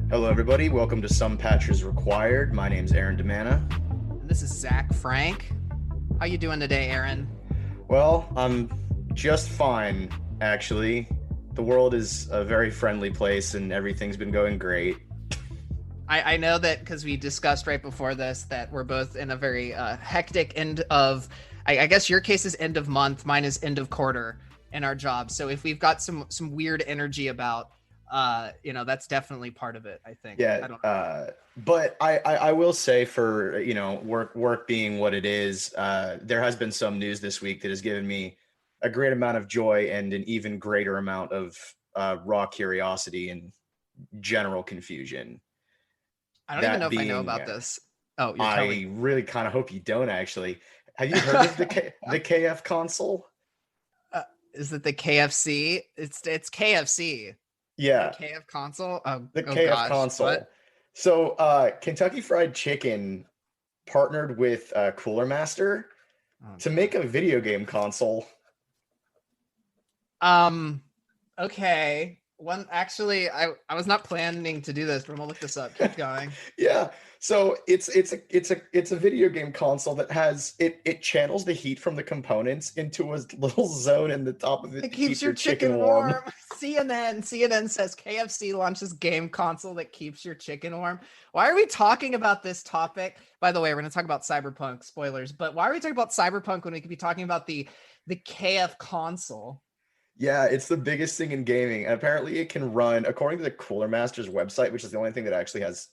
Hello, everybody. Welcome to Some Patches Required. My name's Aaron Demana. This is Zach Frank. How you doing today, Aaron? Well, I'm just fine, actually. The world is a very friendly place, and everything's been going great. I know that because we discussed right before this that we're both in a very hectic end of, I guess your case is end of month, mine is end of quarter in our job. So if we've got some weird energy about, that's definitely part of it, I think. Yeah, I don't know. but I will say for, work being what it is, there has been some news this week that has given me a great amount of joy and an even greater amount of raw curiosity and general confusion. I don't even That know if I know being, about this. Oh, you're telling I me. really kind of hope you don't actually. Have you heard of the KFConsole? Is it the KFC? It's KFC. The Yeah, KFConsole? Oh, the oh KF gosh. console. What? So, Kentucky Fried Chicken partnered with Cooler Master Oh to make god. a video game console. Um, okay. I was not planning to do this, but I'm gonna look this up. Keep going. Yeah. So it's a video game console that has it channels the heat from the components into a little zone in the top of it It to keeps keep your your chicken chicken warm. warm. CNN says KFC launches game console that keeps your chicken warm. Why are we talking about this topic? By the way, we're gonna talk about Cyberpunk, spoilers, but why are we talking about Cyberpunk when we could be talking about the KF console? Yeah, it's the biggest thing in gaming. And apparently it can run, according to the Cooler Master's website, which is the only thing that actually has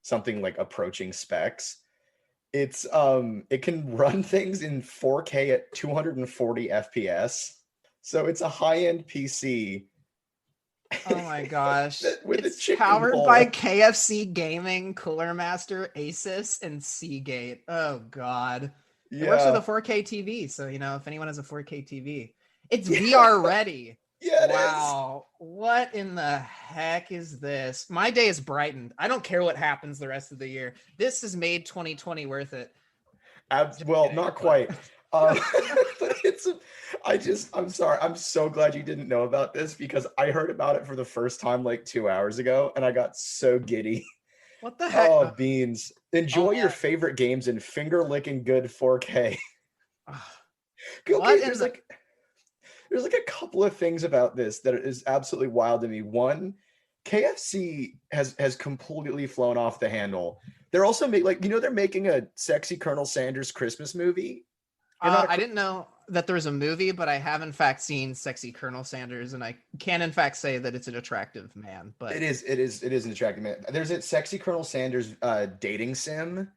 something like approaching specs. It can run things in 4K at 240 FPS. So it's a high-end PC Oh my gosh. with a It's chicken powered by bowl. KFC Gaming, Cooler Master, Asus, and Seagate. Oh god. It works with a Yeah. 4K TV, so if anyone has a 4K TV. It's Yeah. VR ready. Yeah, it is. Wow. What in the heck is this? My day is brightened. I don't care what happens the rest of the year. This has made 2020 worth it. Just Well, kidding, not but quite. But I'm sorry. I'm so glad you didn't know about this because I heard about it for the first time like 2 hours ago and I got so giddy. what the heck? Oh, beans. Oh Enjoy your man. favorite games in finger licking good 4K. What Okay, in the there's like a couple of things about this that is absolutely wild to me. One, KFC has completely flown off the handle. They're also they're making a sexy Colonel Sanders Christmas movie. Or not a I didn't know that there was a movie, but I have in fact seen sexy Colonel Sanders, and I can in fact say that it's an attractive man. But it is an attractive man. There's a sexy Colonel Sanders dating sim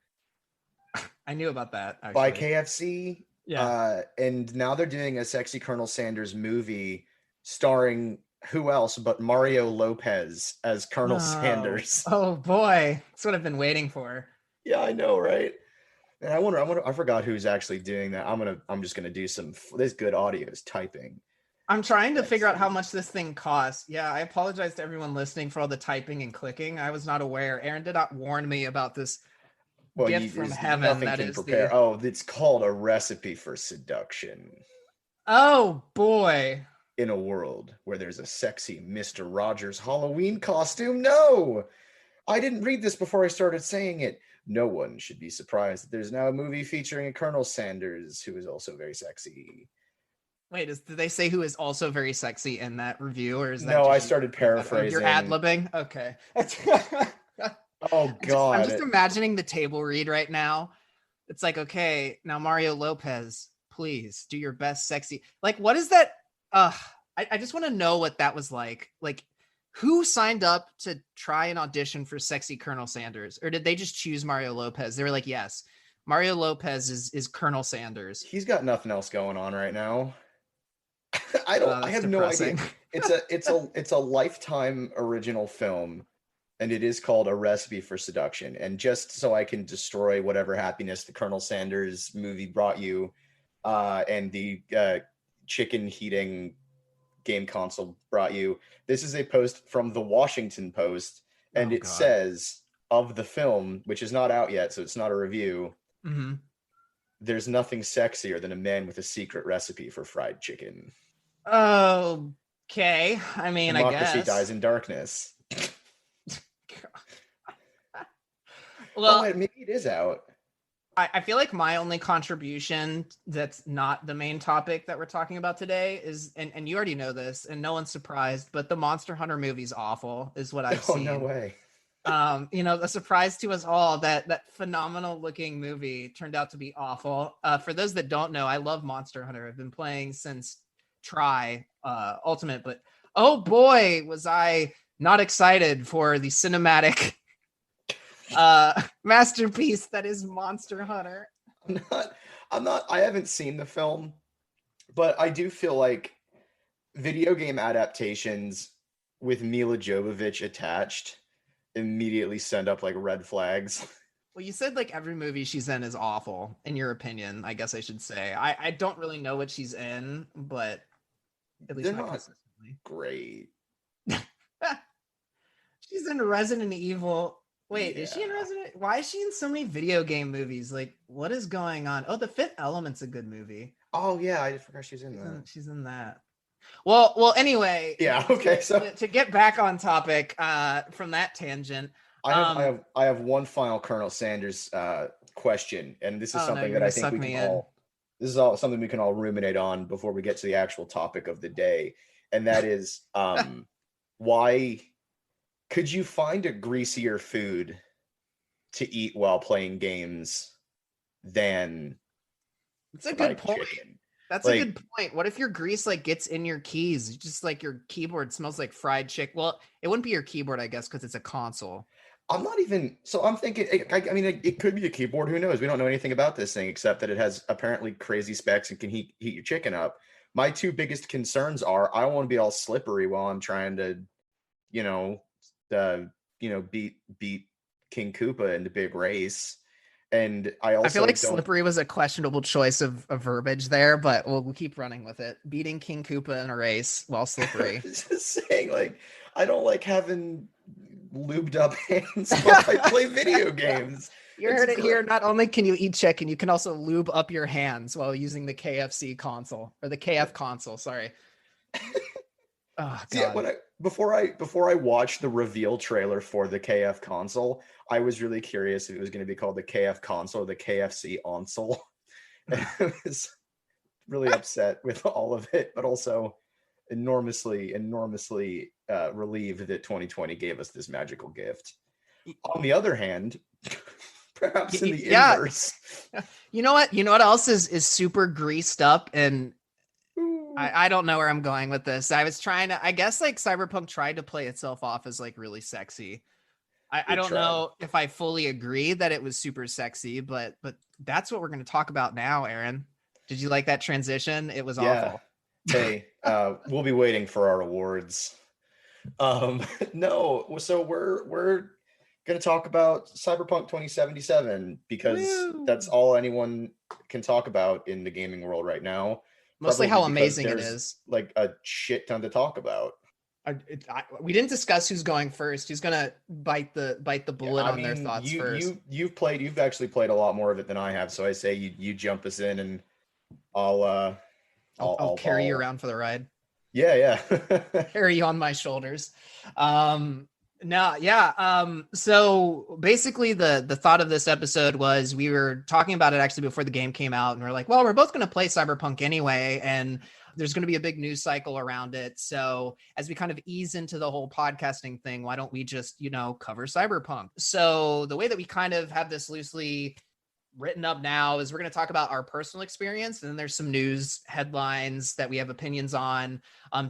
I knew about that by actually. KFC. Yeah. And now they're doing a sexy Colonel Sanders movie starring who else but Mario Lopez as Colonel Oh, Sanders. oh boy, that's what I've been waiting for. Yeah, I know, right? And I forgot who's actually doing that. I'm just gonna do some. This good audio is typing. I'm trying to Let's figure out how see. much this thing costs. Yeah, I apologize to everyone listening for all the typing and clicking. I was not aware. Aaron did not warn me about this Well, gift from there's heaven. nothing That can is the. prepare. Oh, it's called a recipe for seduction. Oh boy. In a world where there's a sexy Mr. Rogers Halloween costume. No, I didn't read this before I started saying it. No one should be surprised that there's now a movie featuring a Colonel Sanders who is also very sexy. Wait, did they say who is also very sexy in that review, or is that No, I just you started putting that? Oh, you're ad paraphrasing. libbing. Okay. Oh I'm just God. imagining the table read right now. It's like, okay, now Mario Lopez, please do your best sexy. Like, what is that? I just want to know what that was like. Like, who signed up to try and audition for sexy Colonel Sanders, or did they just choose Mario Lopez? They were like, yes, Mario Lopez is Colonel Sanders. He's got nothing else going on right now. I Oh, I that's have no idea. depressing. It's a Lifetime original film, and it is called A Recipe for Seduction. And just so I can destroy whatever happiness the Colonel Sanders movie brought you, and the chicken heating game console brought you, this is a post from the Washington Post, and Oh it God. says of the film, which is not out yet, so it's not a review. Mm-hmm. There's nothing sexier than a man with a secret recipe for fried chicken. Okay. I mean, I Democracy guess. dies in darkness. Oh, Well, wait, maybe it is out. I feel like my only contribution that's not the main topic that we're talking about today is, and you already know this, and no one's surprised, but the Monster Hunter movie's awful, is what I've Oh, seen. no way. A surprise to us all that phenomenal looking movie turned out to be awful. For those that don't know, I love Monster Hunter. I've been playing since Ultimate, but oh boy, was I not excited for the cinematic masterpiece that is Monster Hunter. I haven't seen the film, but I do feel like video game adaptations with Mila Jovovich attached immediately send up like red flags. Well, you said like every movie she's in is awful, in your opinion, I guess I should say. I don't really know what she's in, but at least They're not not consistently. great. She's in Resident Evil. Wait, is she in Yeah. Resident? Why is she in so many video game movies? Like, what is going on? Oh, The Fifth Element's a good movie. Oh yeah, I forgot she's in that. She's in that. Well. Anyway, Yeah. Okay. So to get back on topic, from that tangent, I have one final Colonel Sanders question, and this is oh no, something you're that I gonna think suck we me can in. all. This is all something we can all ruminate on before we get to the actual topic of the day, and that is why could you find a greasier food to eat while playing games than It's a good fried point. chicken? That's a Like, good point. What if your grease like gets in your keys? Just like your keyboard smells like fried chicken. Well, it wouldn't be your keyboard, I guess, because it's a console. I'm not even. So I'm thinking. I mean, it could be a keyboard. Who knows? We don't know anything about this thing except that it has apparently crazy specs and can heat your chicken up. My two biggest concerns are I don't want to be all slippery while I'm trying to, you know, uh, beat King Koopa in the big race, and I I feel also like don't. slippery was a questionable choice of verbiage there, but we'll keep running with it. Beating King Koopa in a race while slippery. Just saying, like, I don't like having lubed up hands while I play video games. You It's heard it great. here. Not only can you eat chicken, you can also lube up your hands while using the KFC console or the KF console. Sorry. Oh See, God. when before I watched the reveal trailer for the KF console, I was really curious if it was going to be called the KF console or the KFC onsole. And I was really upset with all of it, but also enormously relieved that 2020 gave us this magical gift. On the other hand, perhaps in the Yeah. inverse, You know what? You know what else is super greased up, and I don't know where I'm going with this. I was trying to, I guess like Cyberpunk tried to play itself off as like really sexy. I It don't tried. know if I fully agree that it was super sexy, but that's what we're going to talk about now, Aaron. Did you like that transition? It was Yeah. awful. Hey, we'll be waiting for our awards. No, so we're gonna talk about Cyberpunk 2077 because Woo! that's all anyone can talk about in the gaming world right now. Mostly Probably how because amazing it there's is. like a shit ton to talk about. We didn't discuss who's going first. Who's gonna bite the Yeah, bullet I on their mean, thoughts first? you've actually played a lot more of it than I have, so I say you jump us in and I'll I'll carry you around for the ride. yeah. Carry you on my shoulders. No, yeah. So basically the thought of this episode was we were talking about it actually before the game came out, and we're like, well, we're both going to play Cyberpunk anyway, and there's going to be a big news cycle around it. So as we kind of ease into the whole podcasting thing, why don't we just, cover Cyberpunk? So the way that we kind of have this loosely written up now is we're going to talk about our personal experience, and then there's some news headlines that we have opinions on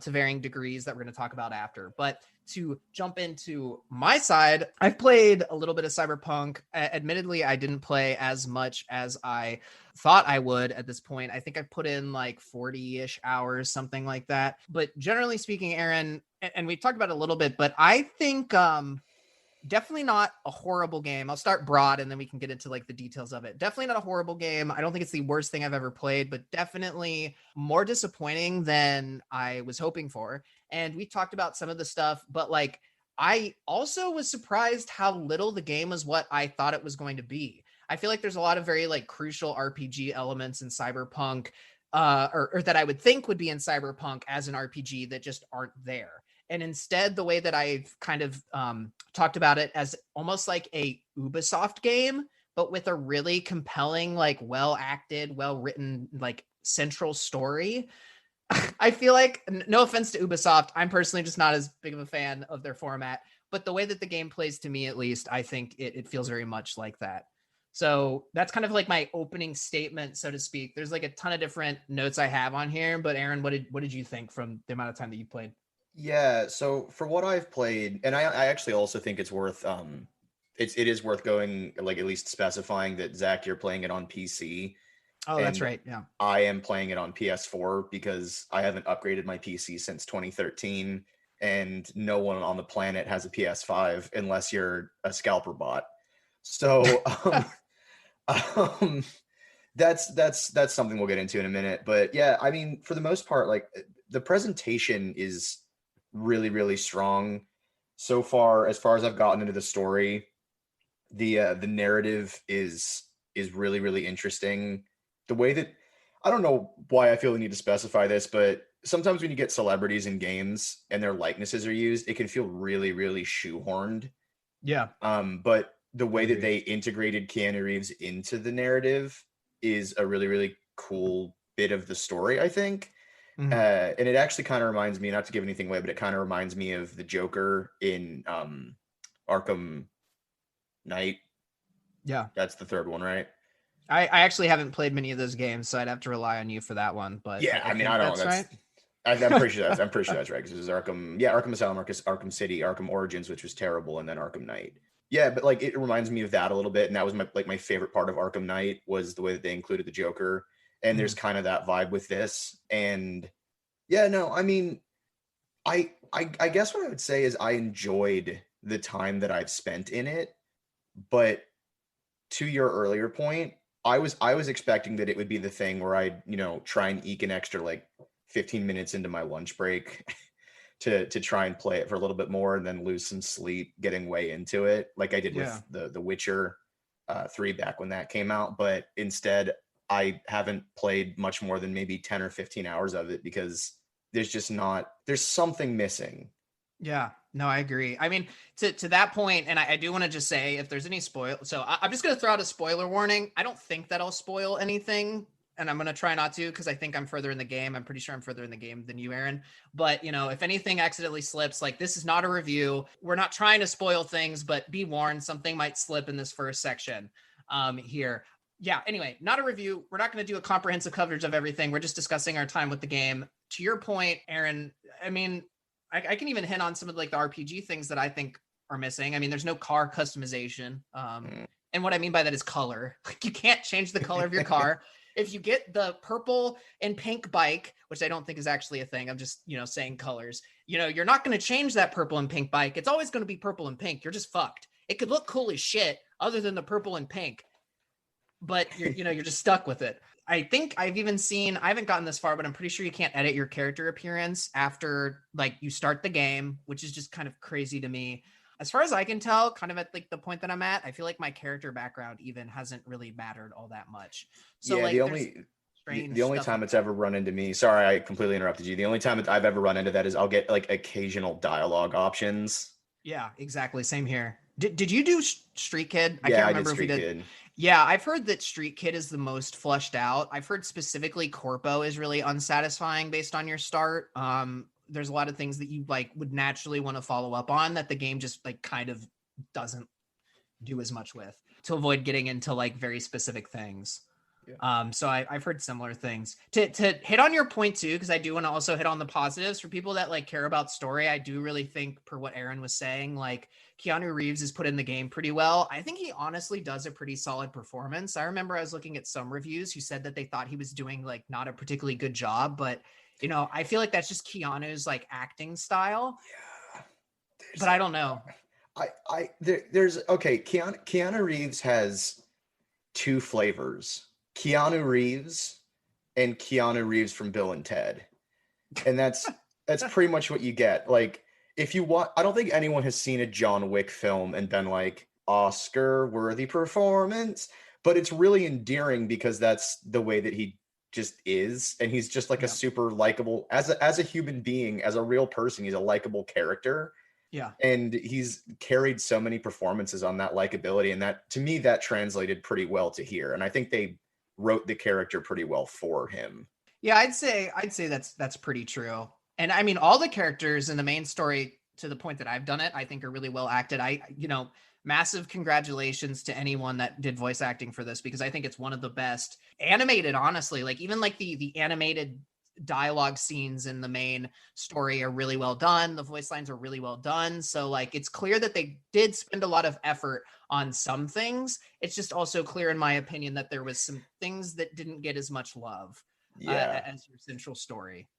to varying degrees that we're going to talk about after. But to jump into my side, I've played a little bit of Cyberpunk. Admittedly, I didn't play as much as I thought I would at this point. I think I put in like 40-ish hours, something like that. But generally speaking, Aaron, and we talked about it a little bit, but I think definitely not a horrible game. I'll start broad and then we can get into like the details of it. Definitely not a horrible game. I don't think it's the worst thing I've ever played, but definitely more disappointing than I was hoping for. And we talked about some of the stuff, but like I also was surprised how little the game was what I thought it was going to be. I feel like there's a lot of very like crucial RPG elements in Cyberpunk, or that I would think would be in Cyberpunk as an RPG that just aren't there. And instead, the way that I've kind of talked about it as almost like a Ubisoft game, but with a really compelling, like well acted, well written, like central story. I feel like, no offense to Ubisoft, I'm personally just not as big of a fan of their format, but the way that the game plays, to me at least, I think it feels very much like that. So that's kind of like my opening statement, so to speak. There's like a ton of different notes I have on here, but Aaron, what did you think from the amount of time that you played? Yeah, so for what I've played, and I actually also think it's worth it is worth going, like, at least specifying that, Zach, you're playing it on PC Oh, that's and right. Yeah. I am playing it on PS4 because I haven't upgraded my PC since 2013, and no one on the planet has a PS5 unless you're a scalper bot. So um that's something we'll get into in a minute. But yeah, I mean, for the most part, like, the presentation is really, really strong so far. As far as I've gotten into the story, the narrative is really, really interesting. The way that, I don't know why I feel the need to specify this, but sometimes when you get celebrities in games and their likenesses are used, it can feel really, really shoehorned. Yeah, But the I way that agree. they integrated Keanu Reeves into the narrative is a really, really cool bit of the story, I think. Mhm. And it actually kind of reminds me, not to give anything away, but it kind of reminds me of the Joker in Arkham Knight. Yeah. That's the third one, right? I actually haven't played many of those games, so I'd have to rely on you for that one, but Yeah, I I mean, I think don't know. that's That's right. I'm pretty sure that's right, because it was Arkham, yeah, Arkham Asylum, Arkham City, Arkham Origins, which was terrible, and then Arkham Knight. Yeah, but like, it reminds me of that a little bit, and that was my favorite part of Arkham Knight was the way that they included the Joker, and there's Mhm. kind of that vibe with this, and yeah, no, I mean, I guess what I would say is I enjoyed the time that I've spent in it, but to your earlier point, I was expecting that it would be the thing where I'd, try and eke an extra, like, 15 minutes into my lunch break to try and play it for a little bit more and then lose some sleep getting way into it, like I did with Yeah. the Witcher 3 back when that came out. But instead, I haven't played much more than maybe 10 or 15 hours of it because there's something missing. Yeah, no, I agree. I mean, to that point, and I do want to just say, if there's any spoil, so I'm just gonna throw out a spoiler warning. I don't think that I'll spoil anything, and I'm gonna try not to because I think I'm further in the game. I'm pretty sure I'm further in the game than you, Aaron. But if anything accidentally slips, like, this is not a review. We're not trying to spoil things, but be warned, something might slip in this first section here. Yeah, anyway, not a review. We're not going to do a comprehensive coverage of everything. We're just discussing our time with the game. To your point, Aaron, I mean, I can even hint on some of like the RPG things that I think are missing. I mean, there's no car customization. Mm. And what I mean by that is color. Like, you can't change the color of your car. If you get the purple and pink bike, which I don't think is actually a thing, I'm just, saying colors, you're not going to change that purple and pink bike. It's always going to be purple and pink. You're just fucked. It could look cool as shit other than the purple and pink, but you're just stuck with it. I think I've even seen, I haven't gotten this far, but I'm pretty sure you can't edit your character appearance after like you start the game, which is just kind of crazy to me. As far as I can tell, kind of at like the point that I'm at, I feel like my character background even hasn't really mattered all that much. So Yeah, like there's the strange only stuff time like it's that. ever run into me, sorry, I completely interrupted you. The only time I've ever run into that is I'll get like occasional dialogue options. Yeah, exactly. Same here. Did you do Street Kid? I Yeah, can't I did remember if we Street did. Kid. Yeah, I've heard that Street Kid is the most fleshed out. I've heard specifically Corpo is really unsatisfying based on your start. There's a lot of things that you like would naturally want to follow up on that the game just like kind of doesn't do as much with, to avoid getting into like very specific things. Yeah. So I've heard similar things. To hit on your point too, because I do want to also hit on the positives for people that like care about story. I do really think, per what Aaron was saying, like Keanu Reeves is put in the game pretty well. I think he honestly does a pretty solid performance. I remember I was looking at some reviews who said that they thought he was doing like not a particularly good job, but I feel like that's just Keanu's like acting style. Yeah. There's But I don't know. there's okay. Keanu Reeves has two flavors: Keanu Reeves and Keanu Reeves from Bill and Ted, and that's pretty much what you get. Like, if you want, I don't think anyone has seen a John Wick film and been like Oscar worthy performance, but it's really endearing because that's the way that he just is, and he's just like a Yeah. super likable as a human being, as a real person. He's a likable character, Yeah. and he's carried so many performances on that likability, and that to me that translated pretty well to here, and I think they wrote the character pretty well for him. Yeah, I'd say that's pretty true. And I mean, all the characters in the main story, to the point that I've done it, I think are really well acted. Massive congratulations to anyone that did voice acting for this, because I think it's one of the best animated, honestly. Like, even like the animated dialogue scenes in the main story are really well done. The voice lines are really well done. So like, it's clear that they did spend a lot of effort on some things. It's just also clear, in my opinion, that there was some things that didn't get as much love Yeah. as your central story.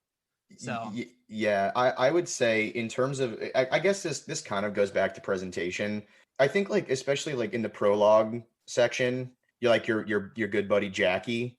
So Yeah, I would say in terms of, I guess this kind of goes back to presentation. I think like especially like in the prologue section, you're like your good buddy Jackie,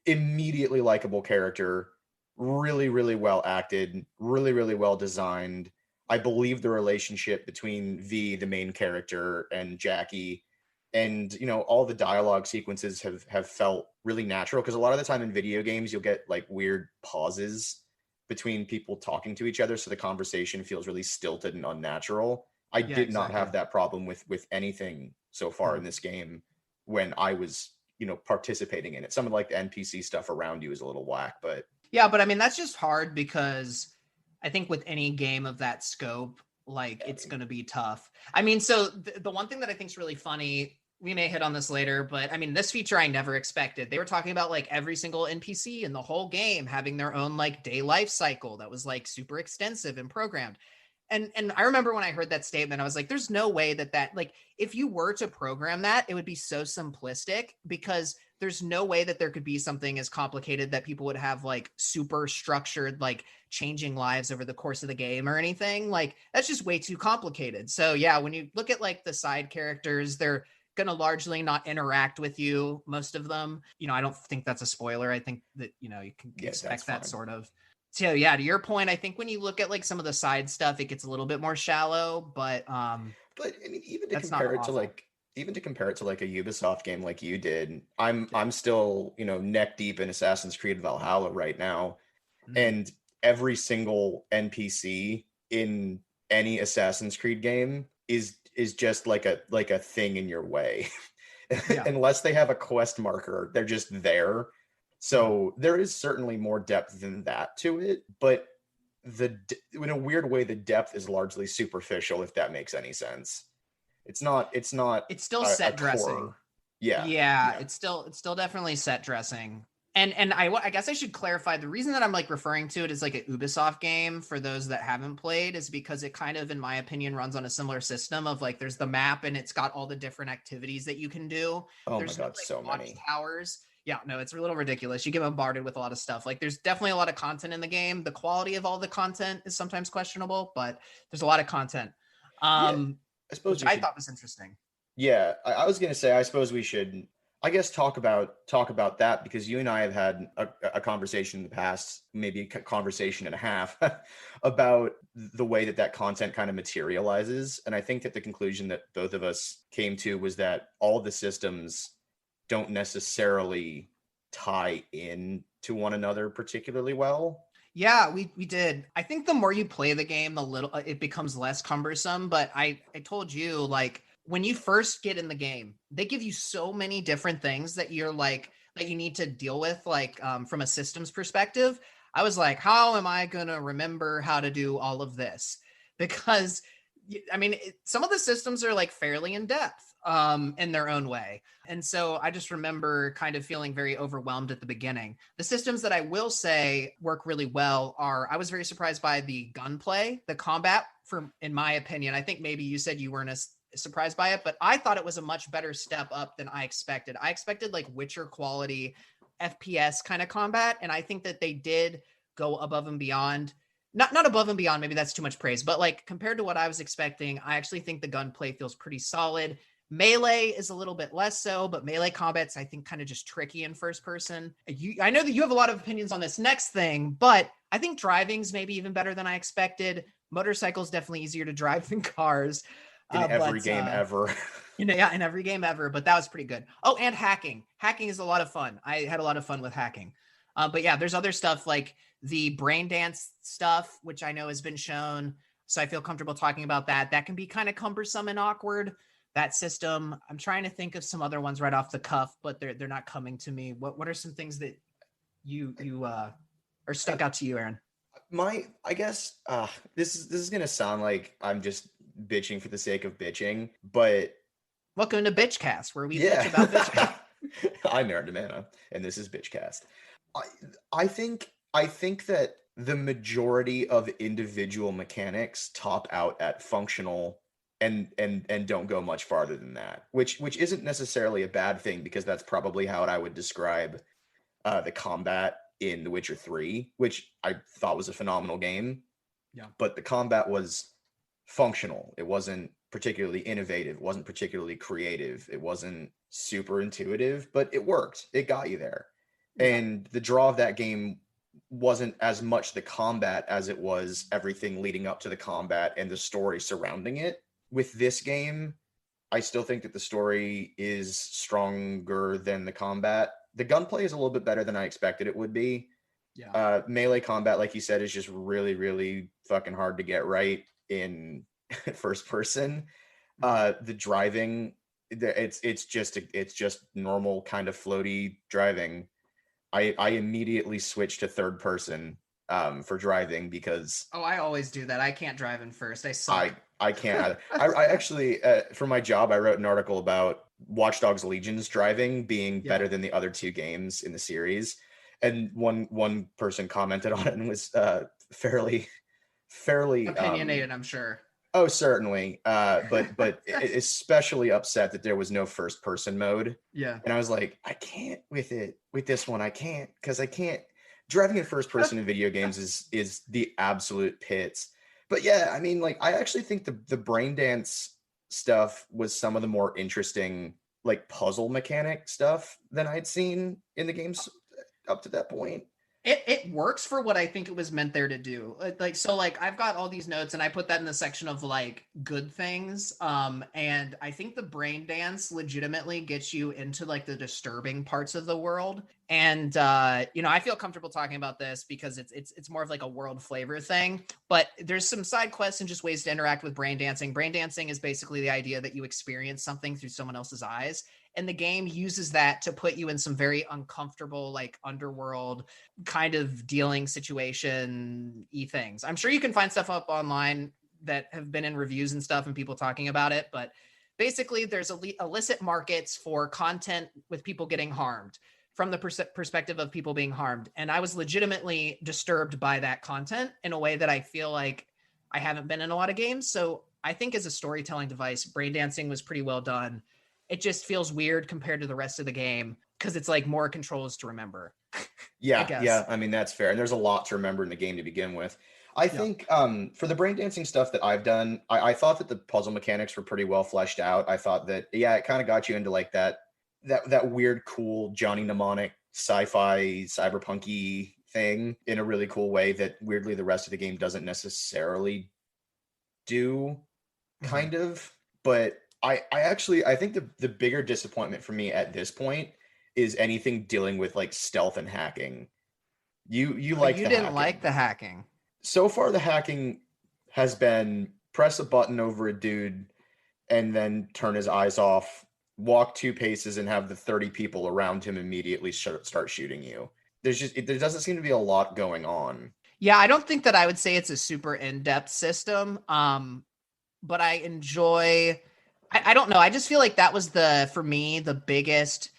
immediately likable character, really well acted, really well designed. I believe the relationship between V, the main character, and Jackie, and all the dialogue sequences have felt really natural, because a lot of the time in video games you'll get like weird pauses between people talking to each other, so the conversation feels really stilted and unnatural. I yeah, did not exactly. have that problem with anything so far Hmm. in this game when I was participating in it. Some of like the NPC stuff around you is a little whack, but Yeah, but I mean, that's just hard because I think with any game of that scope, like, yeah, I it's mean, going to be tough. I mean, so the one thing that I think is really funny, we may hit on this later, but I mean, this feature I never expected. They were talking about like every single NPC in the whole game having their own like day life cycle that was like super extensive and programmed. And I remember when I heard that statement, I was like, there's no way that like, if you were to program that, it would be so simplistic, because there's no way that there could be something as complicated that people would have like super structured, like changing lives over the course of the game or anything. Like, that's just way too complicated. So yeah, when you look at like the side characters, they're going to largely not interact with you, most of them. I don't think that's a spoiler. I think that, you can yeah, that's expect that fine. sort of. So yeah, to your point, I think when you look at like some of the side stuff, it gets a little bit more shallow, but But I mean, that's not awful. even to compare it to like a Ubisoft game like you did, I'm Yeah. I'm still neck deep in Assassin's Creed Valhalla right now, Mm. and every single NPC in any Assassin's Creed game is just like a thing in your way. Yeah. Unless they have a quest marker, they're just there. Yeah. So there is certainly more depth than that to it, but in a weird way, the depth is largely superficial, if that makes any sense. It's not It's still a set dressing. core. Yeah, Yeah, yeah. it's still definitely set dressing. And I guess I should clarify, the reason that I'm like referring to it as like a Ubisoft game for those that haven't played is because it kind of, in my opinion, runs on a similar system of like, there's the map and it's got all the different activities that you can do. Oh my There's no god, like so many. watchtowers. Yeah, no, it's a little ridiculous. You get bombarded with a lot of stuff. Like, there's definitely a lot of content in the game. The quality of all the content is sometimes questionable, but there's a lot of content. Yeah, Um, I suppose which we I should. thought was interesting. Yeah, I was gonna say, I suppose we should, I guess, talk about that, because you and I have had a conversation in the past, maybe a conversation and a half, about the way that content kind of materializes, and I think that the conclusion that both of us came to was that all the systems don't necessarily tie in to one another particularly well. Yeah, we did. I think the more you play the game, the little it becomes less cumbersome. But I told you, like, when you first get in the game, they give you so many different things that you're like, that you need to deal with, like, from a systems perspective. I was like, how am I gonna remember how to do all of this? Because I mean, some of the systems are like fairly in depth, in their own way. And so I just remember kind of feeling very overwhelmed at the beginning. The systems that I will say work really well are, I was very surprised by the gunplay, the combat, for, in my opinion. I think maybe you said you weren't as surprised by it, but I thought it was a much better step up than I expected. I expected like Witcher quality FPS kind of combat, and I think that they did go above and beyond. not above and beyond, maybe that's too much praise, but like compared to what I was expecting, I actually think the gunplay feels pretty solid. Melee is a little bit less so, but melee combat's, I think, kind of just tricky in first person. I know that you have a lot of opinions on this next thing, but I think driving's maybe even better than I expected. Motorcycles definitely easier to drive than cars. In every game ever. In every game ever, but that was pretty good. Oh, and hacking. Hacking is a lot of fun. I had a lot of fun with hacking. But yeah, there's other stuff like the brain dance stuff, which I know has been shown. So I feel comfortable talking about that. That can be kind of cumbersome and awkward. That system. I'm trying to think of some other ones right off the cuff, but they're not coming to me. What are some things that you are stuck out to you, Aaron? I guess this is gonna sound like I'm just bitching for the sake of bitching, but welcome to Bitchcast, where we bitch about bitching. I'm Aaron DeMana, and this is Bitchcast. I think that the majority of individual mechanics top out at functional and don't go much farther than that, which isn't necessarily a bad thing, because that's probably how I would describe the combat in The Witcher 3, which I thought was a phenomenal game. Yeah. But the combat was functional. It wasn't particularly innovative, it wasn't particularly creative, it wasn't super intuitive, but it worked. It got you there. Yeah. And the draw of that game wasn't as much the combat as it was everything leading up to the combat and the story surrounding it. With this game, I still think that the story is stronger than the combat. The gunplay is a little bit better than I expected it would be. Yeah. Melee combat, like you said, is just really, really fucking hard to get right in first person. The driving, it's just normal kind of floaty driving. I immediately switched to third person for driving because I always do that. I can't drive in first. I suck. I can't either. I actually for my job I wrote an article about Watch Dogs Legion's driving being better than the other two games in the series, and one person commented on it and was fairly opinionated, I'm sure. Oh, certainly. But especially upset that there was no first person mode. Yeah. And I was like, I can't with this one. I can't, because I can't. Driving in first person in video games is the absolute pits. But yeah, I mean, like, I actually think the brain dance stuff was some of the more interesting, like, puzzle mechanic stuff than I'd seen in the games up to that point. It works for what I think it was meant there to do. So I've got all these notes and I put that in the section of like good things. And I think the brain dance legitimately gets you into like the disturbing parts of the world. And I feel comfortable talking about this because it's more of like a world flavor thing. But there's some side quests and just ways to interact with brain dancing. Brain dancing is basically the idea that you experience something through someone else's eyes. And the game uses that to put you in some very uncomfortable, like underworld kind of dealing situation-y things. I'm sure you can find stuff up online that have been in reviews and stuff and people talking about it. But basically there's illicit markets for content with people getting harmed from the perspective of people being harmed. And I was legitimately disturbed by that content in a way that I feel like I haven't been in a lot of games. So I think as a storytelling device, brain dancing was pretty well done. It just feels weird compared to the rest of the game because it's like more controls to remember. Yeah. I mean, that's fair. And there's a lot to remember in the game to begin with. I think for the brain dancing stuff that I've done, I thought that the puzzle mechanics were pretty well fleshed out. I thought that, it kind of got you into like that weird, cool Johnny Mnemonic sci-fi cyberpunk-y thing in a really cool way that weirdly the rest of the game doesn't necessarily do, kind of. But I think the bigger disappointment for me at this point is anything dealing with like stealth and hacking. You didn't like the hacking. So far, the hacking has been press a button over a dude and then turn his eyes off, walk 2 paces and have the 30 people around him immediately start shooting you. There doesn't seem to be a lot going on. Yeah, I don't think that I would say it's a super in-depth system. But I enjoy, I don't know. I just feel like that was for me, the biggest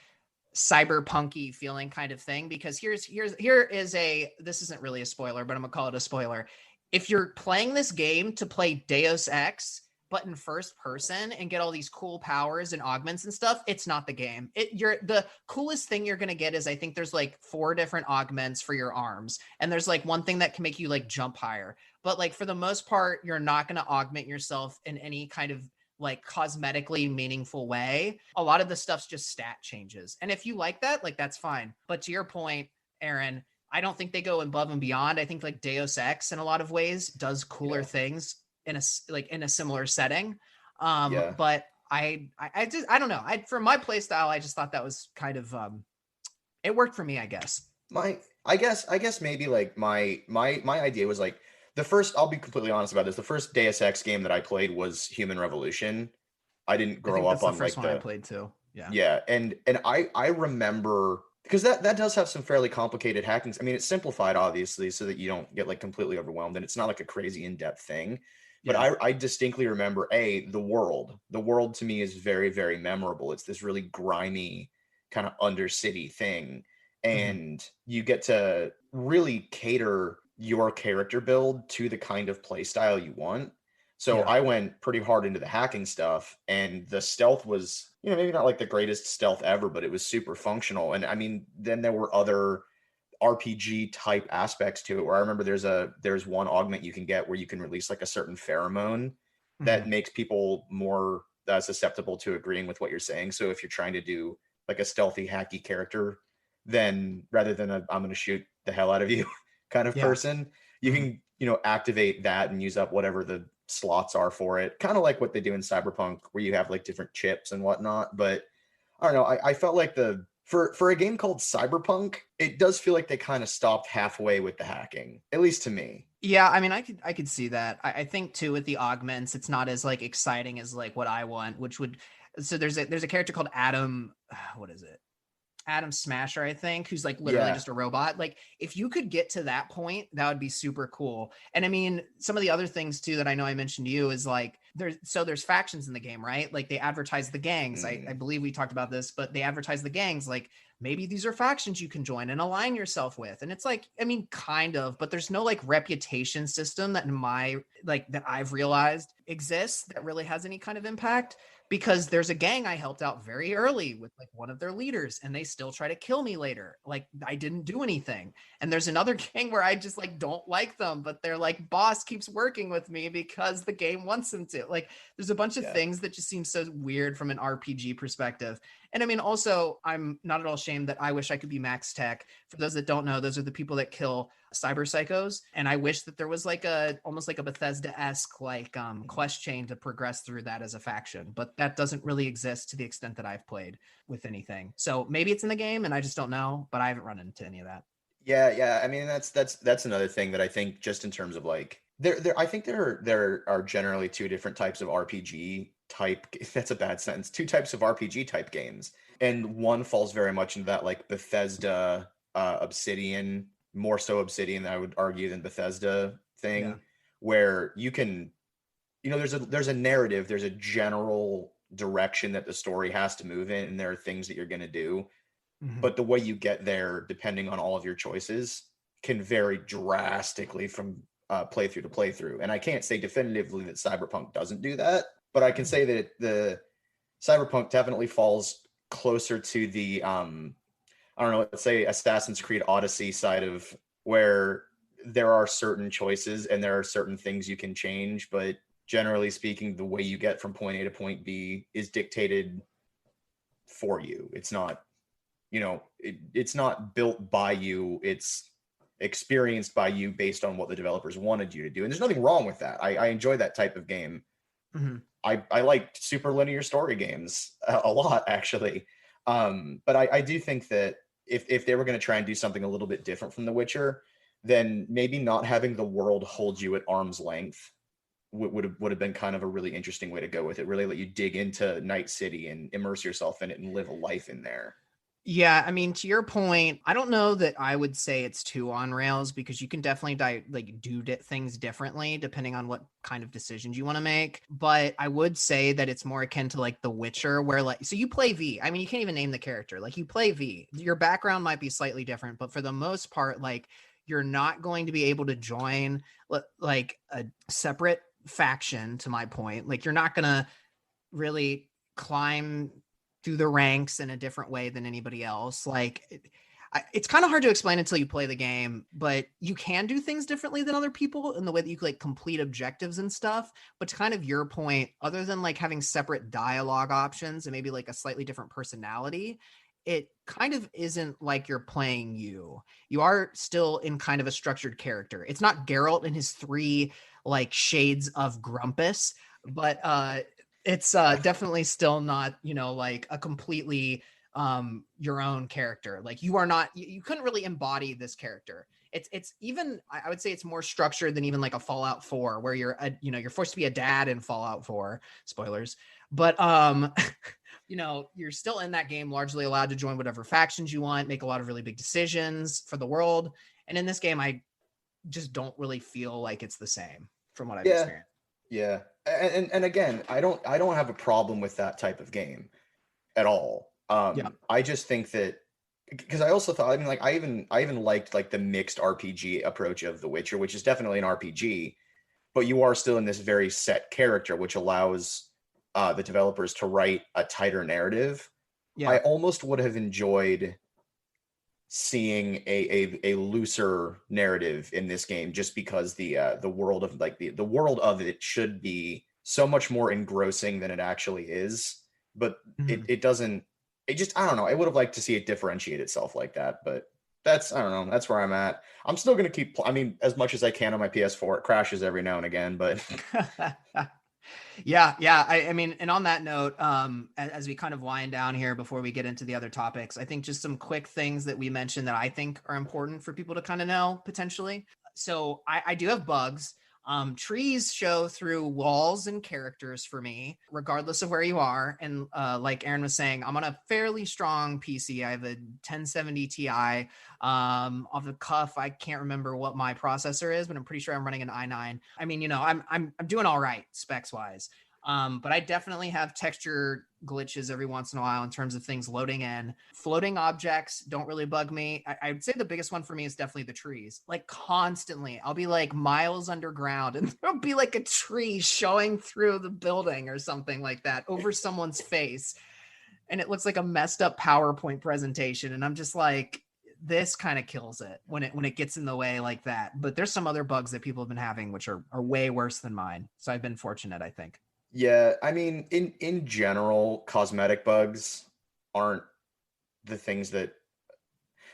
cyberpunky feeling kind of thing, because here is this isn't really a spoiler, but I'm gonna call it a spoiler. If you're playing this game to play Deus Ex, but in first person and get all these cool powers and augments and stuff, it's not the game. You're the coolest thing you're gonna get is I think there's like 4 different augments for your arms, and there's like one thing that can make you like jump higher. But like for the most part, you're not gonna augment yourself in any kind of like cosmetically meaningful way. A lot of the stuff's just stat changes. And if you like that, like that's fine. But to your point, Aaron, I don't think they go above and beyond. I think like Deus Ex in a lot of ways does cooler things in a similar setting. Yeah. But I just I don't know. For my play style, I just thought that was kind of it worked for me, I guess. I guess maybe like my idea was like the first, I'll be completely honest about this. The first Deus Ex game that I played was Human Revolution. I didn't I grow think up that's the on first like one I played too. Yeah. yeah, and I remember because that does have some fairly complicated hacking. I mean, it's simplified obviously so that you don't get like completely overwhelmed, and it's not like a crazy in-depth thing. But Yeah. I distinctly remember the world. The world to me is very, very memorable. It's this really grimy kind of undercity thing, Mhm. and you get to really cater your character build to the kind of play style you want. So Yeah. I went pretty hard into the hacking stuff, and the stealth was, maybe not like the greatest stealth ever, but it was super functional. And I mean, then there were other RPG type aspects to it where I remember there's one augment you can get where you can release like a certain pheromone that Mhm. makes people more susceptible to agreeing with what you're saying. So if you're trying to do like a stealthy, hacky character, then rather than a I'm going to shoot the hell out of you kind of Yeah. person, you Mhm. can, activate that and use up whatever the slots are for it. Kind of like what they do in Cyberpunk, where you have like different chips and whatnot. But I don't know. I felt like for a game called Cyberpunk, it does feel like they kind of stopped halfway with the hacking, at least to me. Yeah, I mean, I could see that. I think too with the augments, it's not as like exciting as like what I want, which would. So there's a character called Adam. What is it? Adam Smasher, I think, who's like literally Yeah. just a robot. Like, if you could get to that point, that would be super cool. And I mean, some of the other things too that I know I mentioned to you is like there's factions in the game, right? Like they advertise the gangs. I Mm. believe we talked about this, but they advertise the gangs like maybe these are factions you can join and align yourself with. And it's like, I mean, kind of, but there's no like reputation system that in my like that I've realized exists that really has any kind of impact, because there's a gang I helped out very early with like one of their leaders and they still try to kill me later. Like I didn't do anything. And there's another gang where I just like don't like them, but their like boss keeps working with me because the game wants him to. Like there's a bunch of Yeah. things that just seem so weird from an RPG perspective. And I mean, also, I'm not at all ashamed that I wish I could be Max Tech. For those that don't know, those are the people that kill cyber psychos, and I wish that there was like a almost like a Bethesda-esque like Mhm. quest chain to progress through that as a faction, but that doesn't really exist to the extent that I've played with anything. So maybe it's in the game and I just don't know, but I haven't run into any of that. Yeah, yeah. I mean, that's another thing that I think just in terms of like there I think there are generally two different types of RPG type that's a bad sentence. Two types of RPG type games. And one falls very much into that like Bethesda Obsidian, more so Obsidian I would argue than Bethesda Yeah. thing where you can, there's a narrative, there's a general direction that the story has to move in, and there are things that you're going to do, Mhm. but the way you get there, depending on all of your choices, can vary drastically from playthrough to playthrough. And I can't say definitively that Cyberpunk doesn't do that, but I can say that the Cyberpunk definitely falls closer to the I don't know, let's say Assassin's Creed Odyssey side of where there are certain choices and there are certain things you can change, but generally speaking, the way you get from point A to point B is dictated for you. It's not, it's not built by you. It's experienced by you based on what the developers wanted you to do. And there's nothing wrong with that. I enjoy that type of game. Mhm. I like super linear story games a lot, actually. But I do think that if they were going to try and do something a little bit different from The Witcher, then maybe not having the world hold you at arm's length would have been kind of a really interesting way to go with it. Really let you dig into Night City and immerse yourself in it and live a life in there. Yeah, I mean, to your point, I don't know that I would say it's too on rails, because you can definitely do things differently depending on what kind of decisions you want to make. But I would say that it's more akin to like The Witcher, where like, so you play V. I mean, you can't even name the character. Like you play V. Your background might be slightly different, but for the most part, like you're not going to be able to join like a separate faction, to my point. Like, you're not gonna really climb through the ranks in a different way than anybody else. Like, it's kind of hard to explain until you play the game, but you can do things differently than other people in the way that you like complete objectives and stuff. But to kind of your point, other than like having separate dialogue options and maybe like a slightly different personality, it kind of isn't like you're playing you. You are still in kind of a structured character. It's not Geralt and his 3 like shades of grumpus, but it's definitely still not, like a completely your own character. Like, you are not, you couldn't really embody this character. It's even, I would say it's more structured than even like a Fallout 4, where you're forced to be a dad in Fallout 4, spoilers, but you're still in that game, largely allowed to join whatever factions you want, make a lot of really big decisions for the world. And in this game, I just don't really feel like it's the same from what I've experienced. Yeah. And again, I don't have a problem with that type of game at all. I just think that, because I also thought, I mean, like, I even liked like the mixed RPG approach of The Witcher, which is definitely an RPG, but you are still in this very set character, which allows the developers to write a tighter narrative. Yeah. I almost would have enjoyed seeing a looser narrative in this game, just because the world of like the world of it should be so much more engrossing than it actually is. But it doesn't. It just, I don't know. I would have liked to see it differentiate itself like that, but I don't know. That's where I'm at. I'm still going to keep, I mean, as much as I can on my PS4. It crashes every now and again, but Yeah. I mean, and on that note, as we kind of wind down here before we get into the other topics, I think just some quick things that we mentioned that I think are important for people to kind of know potentially. So I do have bugs. Trees show through walls and characters for me, regardless of where you are. And like Aaron was saying, I'm on a fairly strong PC. I have a 1070 Ti. Off the cuff, I can't remember what my processor is, but I'm pretty sure I'm running an i9. I mean, I'm doing all right specs wise. But I definitely have texture glitches every once in a while in terms of things loading in. Floating objects don't really bug me. I'd say the biggest one for me is definitely the trees. Like, constantly, I'll be like miles underground and there'll be like a tree showing through the building or something like that over someone's face. And it looks like a messed up PowerPoint presentation. And I'm just like, this kind of kills it when it gets in the way like that. But there's some other bugs that people have been having, which are way worse than mine. So I've been fortunate, I think. yeah, I mean, in general, cosmetic bugs aren't the things that,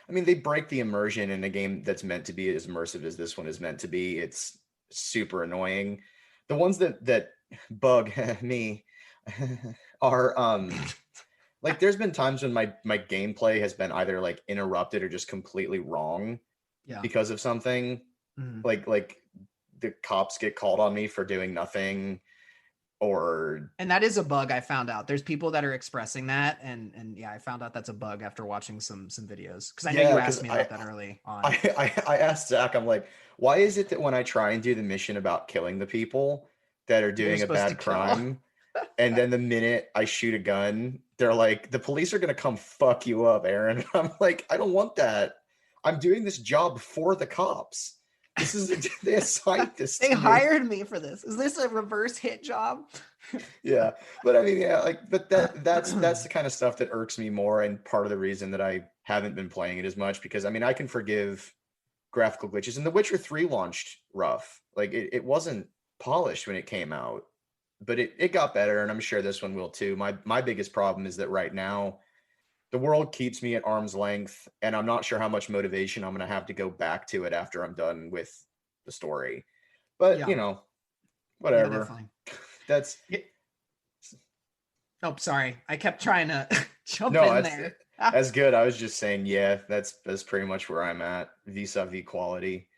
I mean, they break the immersion in a game that's meant to be as immersive as this one is meant to be. It's super annoying. The ones that bug me are like, there's been times when my gameplay has been either like interrupted or just completely wrong Yeah. because of something. Mhm. Like the cops get called on me for doing nothing, or And that is a bug I found out. There's people that are expressing that, and yeah, I found out that's a bug after watching some videos, because I know yeah, you because asked me about that early on. I asked Zach, I'm like, why is it that when I try and do the mission about killing the people that are You're doing a supposed to bad kill. crime, and then the minute I shoot a gun, they're like, the police are gonna come fuck you up, Aaron. I'm like, I don't want that. I'm doing this job for the cops. This is they assigned this They to me. hired me for this. Is this a reverse hit job? Yeah, but I mean, yeah, like, but that's the kind of stuff that irks me more, and part of the reason that I haven't been playing it as much, because I mean, I can forgive graphical glitches, and The Witcher 3 launched rough. Like, it wasn't polished when it came out, but it got better, and I'm sure this one will too. My biggest problem is that right now the world keeps me at arm's length, and I'm not sure how much motivation I'm going to have to go back to it after I'm done with the story. But, Yeah. Yeah, whatever. definitely. That's Yeah. Oh, sorry. I kept trying to jump no, in there. that's good. I was just saying, yeah, that's pretty much where I'm at vis-a-vis quality.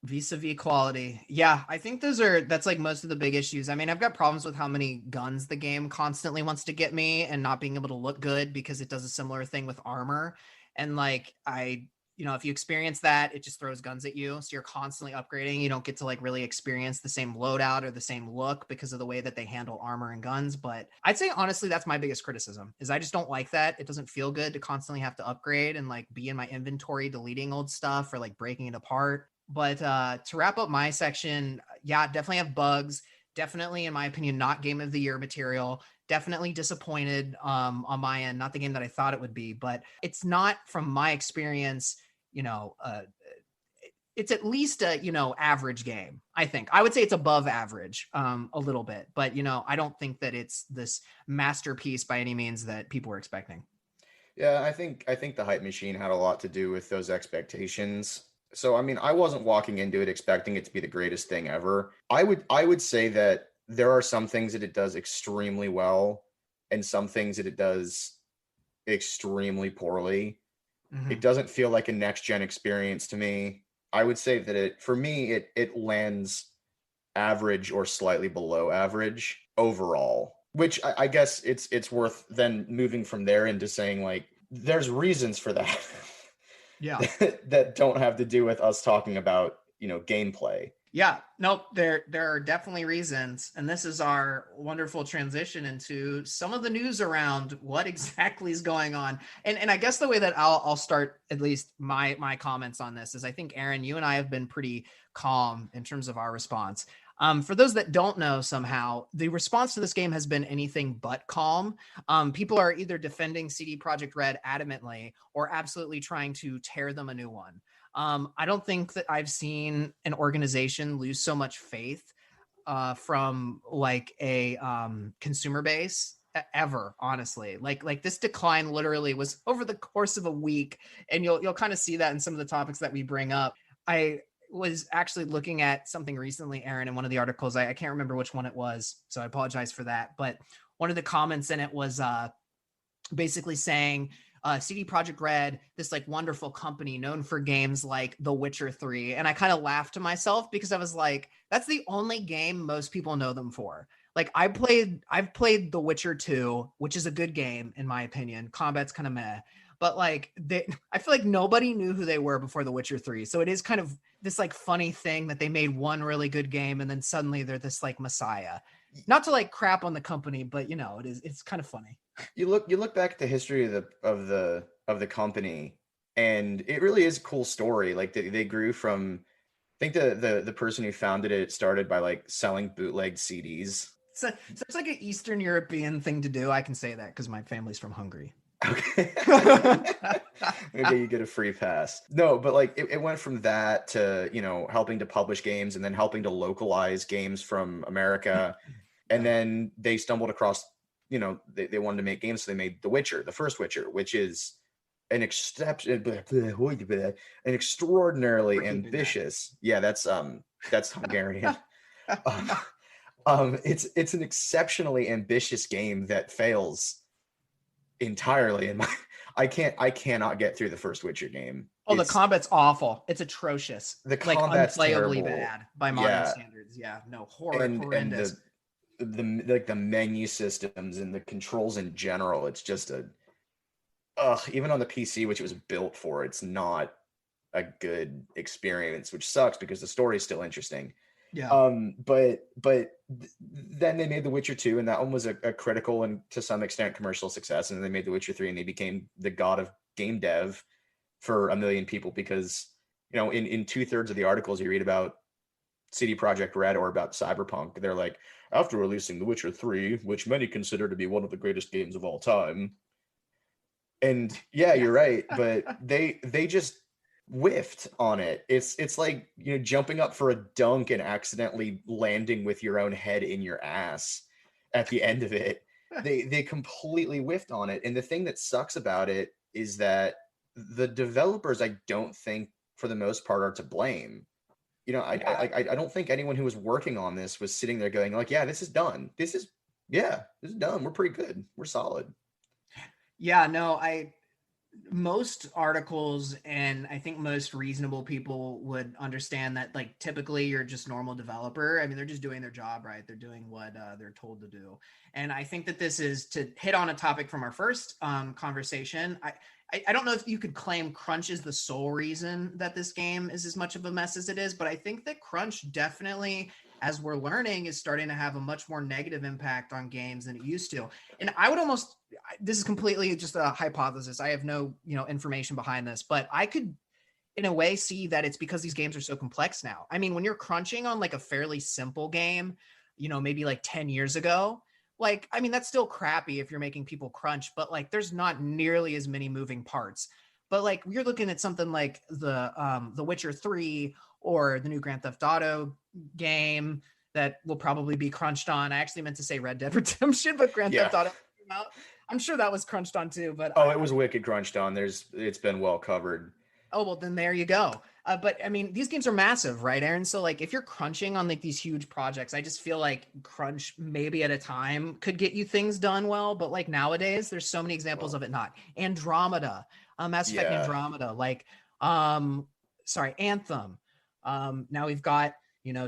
Vis-a-vis quality. Yeah, I think that's like most of the big issues. I mean, I've got problems with how many guns the game constantly wants to get me, and not being able to look good because it does a similar thing with armor. And like, if you experience that, it just throws guns at you. So you're constantly upgrading. You don't get to like really experience the same loadout or the same look because of the way that they handle armor and guns. But I'd say honestly, that's my biggest criticism, is I just don't like that. It doesn't feel good to constantly have to upgrade and like be in my inventory deleting old stuff or like breaking it apart. But to wrap up my section, yeah, definitely have bugs. definitely, in my opinion, not game of the year material. Definitely disappointed on my end. Not the game that I thought it would be, but it's not, from my experience, it's at least a, average game. I think I would say it's above average, a little bit, but I don't think that it's this masterpiece by any means that people were expecting. Yeah, I think the hype machine had a lot to do with those expectations. So I mean, I wasn't walking into it expecting it to be the greatest thing ever. I would say that there are some things that it does extremely well and some things that it does extremely poorly. It Mm-hmm. doesn't feel like a next gen experience to me. I would say that for me it lands average or slightly below average overall. Which I guess it's worth then moving from there into saying like there's reasons for that Yeah. that don't have to do with us talking about gameplay. Yeah, nope, there are definitely reasons, and this is our wonderful transition into some of the news around what exactly is going on. And I guess the way that I'll start at least my comments on this is, I think, Aaron, you and I have been pretty calm in terms of our response. For those that don't know, somehow the response to this game has been anything but calm. People are either defending CD Projekt Red adamantly or absolutely trying to tear them a new one. I don't think that I've seen an organization lose so much faith from like a consumer base ever, honestly. Like this decline literally was over the course of a week, and you'll kind of see that in some of the topics that we bring up. I was actually looking at something recently, Aaron, in one of the articles. I can't remember which one it was, so I apologize for that. But one of the comments in it was basically saying CD Projekt Red, this like wonderful company known for games like The Witcher 3. And I kind of laughed to myself because I was like, that's the only game most people know them for. Like I've played The Witcher 2, which is a good game in my opinion. Combat's kind of meh. But like I feel like nobody knew who they were before The Witcher 3. So it is kind of this like funny thing that they made one really good game and then suddenly they're this like messiah. Not to like crap on the company, but it's kind of funny. You look back at the history of the company, and it really is a cool story. Like they grew from, I think the person who founded it started by like selling bootleg CDs. So it's like an Eastern European thing to do. I can say that because my family's from Hungary. Okay. Okay, you get a free pass. No, but like it went from that to, helping to publish games and then helping to localize games from America. And Yeah. then they stumbled across, they wanted to make games, so they made The Witcher, the first Witcher, which is an exception, an extraordinarily We're keeping that. ambitious. Yeah, that's Hungarian. Um, it's an exceptionally ambitious game that fails entirely in my I cannot get through the first Witcher game. Oh, the It's combat's awful. It's atrocious. the Like combat's unplayably terrible. bad by modern Yeah, standards. Yeah, no, and horrendous. the menu systems and the controls in general, it's just even on the PC, which it was built for, it's not a good experience, which sucks because the story is still interesting. Yeah. Then they made The Witcher 2, and that one was a critical and to some extent commercial success. And then they made The Witcher 3, and they became the god of game dev for a million people because, in 2/3 of the articles you read about CD Projekt Red or about Cyberpunk, they're like, after releasing The Witcher 3, which many consider to be one of the greatest games of all time. And yeah, Yeah. you're right, but they just whiffed on it. It's like, jumping up for a dunk and accidentally landing with your own head in your ass at the end of it. They completely whiffed on it. And the thing that sucks about it is that the developers, I don't think for the most part are to blame. Yeah. I don't think anyone who was working on this was sitting there going like, yeah, this is done. This is done. We're pretty good. We're solid. Yeah, no, most articles and I think most reasonable people would understand that like typically you're just normal developer. I mean, they're just doing their job, right? They're doing what they're told to do. And I think that this is to hit on a topic from our first conversation. I don't know if you could claim crunch is the sole reason that this game is as much of a mess as it is, but I think that crunch definitely, as we're learning, is starting to have a much more negative impact on games than it used to. And I would almost, this is completely just a hypothesis. I have no, information behind this, but I could in a way see that it's because these games are so complex now. I mean, when you're crunching on like a fairly simple game, maybe like 10 years ago. Like, I mean, that's still crappy if you're making people crunch, but like there's not nearly as many moving parts. But like you're looking at something like the Witcher 3 or the new Grand Theft Auto game that will probably be crunched on. I actually meant to say Red Dead Redemption, but Grand Theft Auto came out. I'm sure that was crunched on too, but it was wicked crunched on. It's been well covered. Oh, well, then there you go. But I mean, these games are massive, right, Aaron? So like if you're crunching on like these huge projects, I just feel like crunch maybe at a time could get you things done well. But like nowadays, there's so many examples of it not. Andromeda, Mass Effect Andromeda, like Anthem. Now we've got,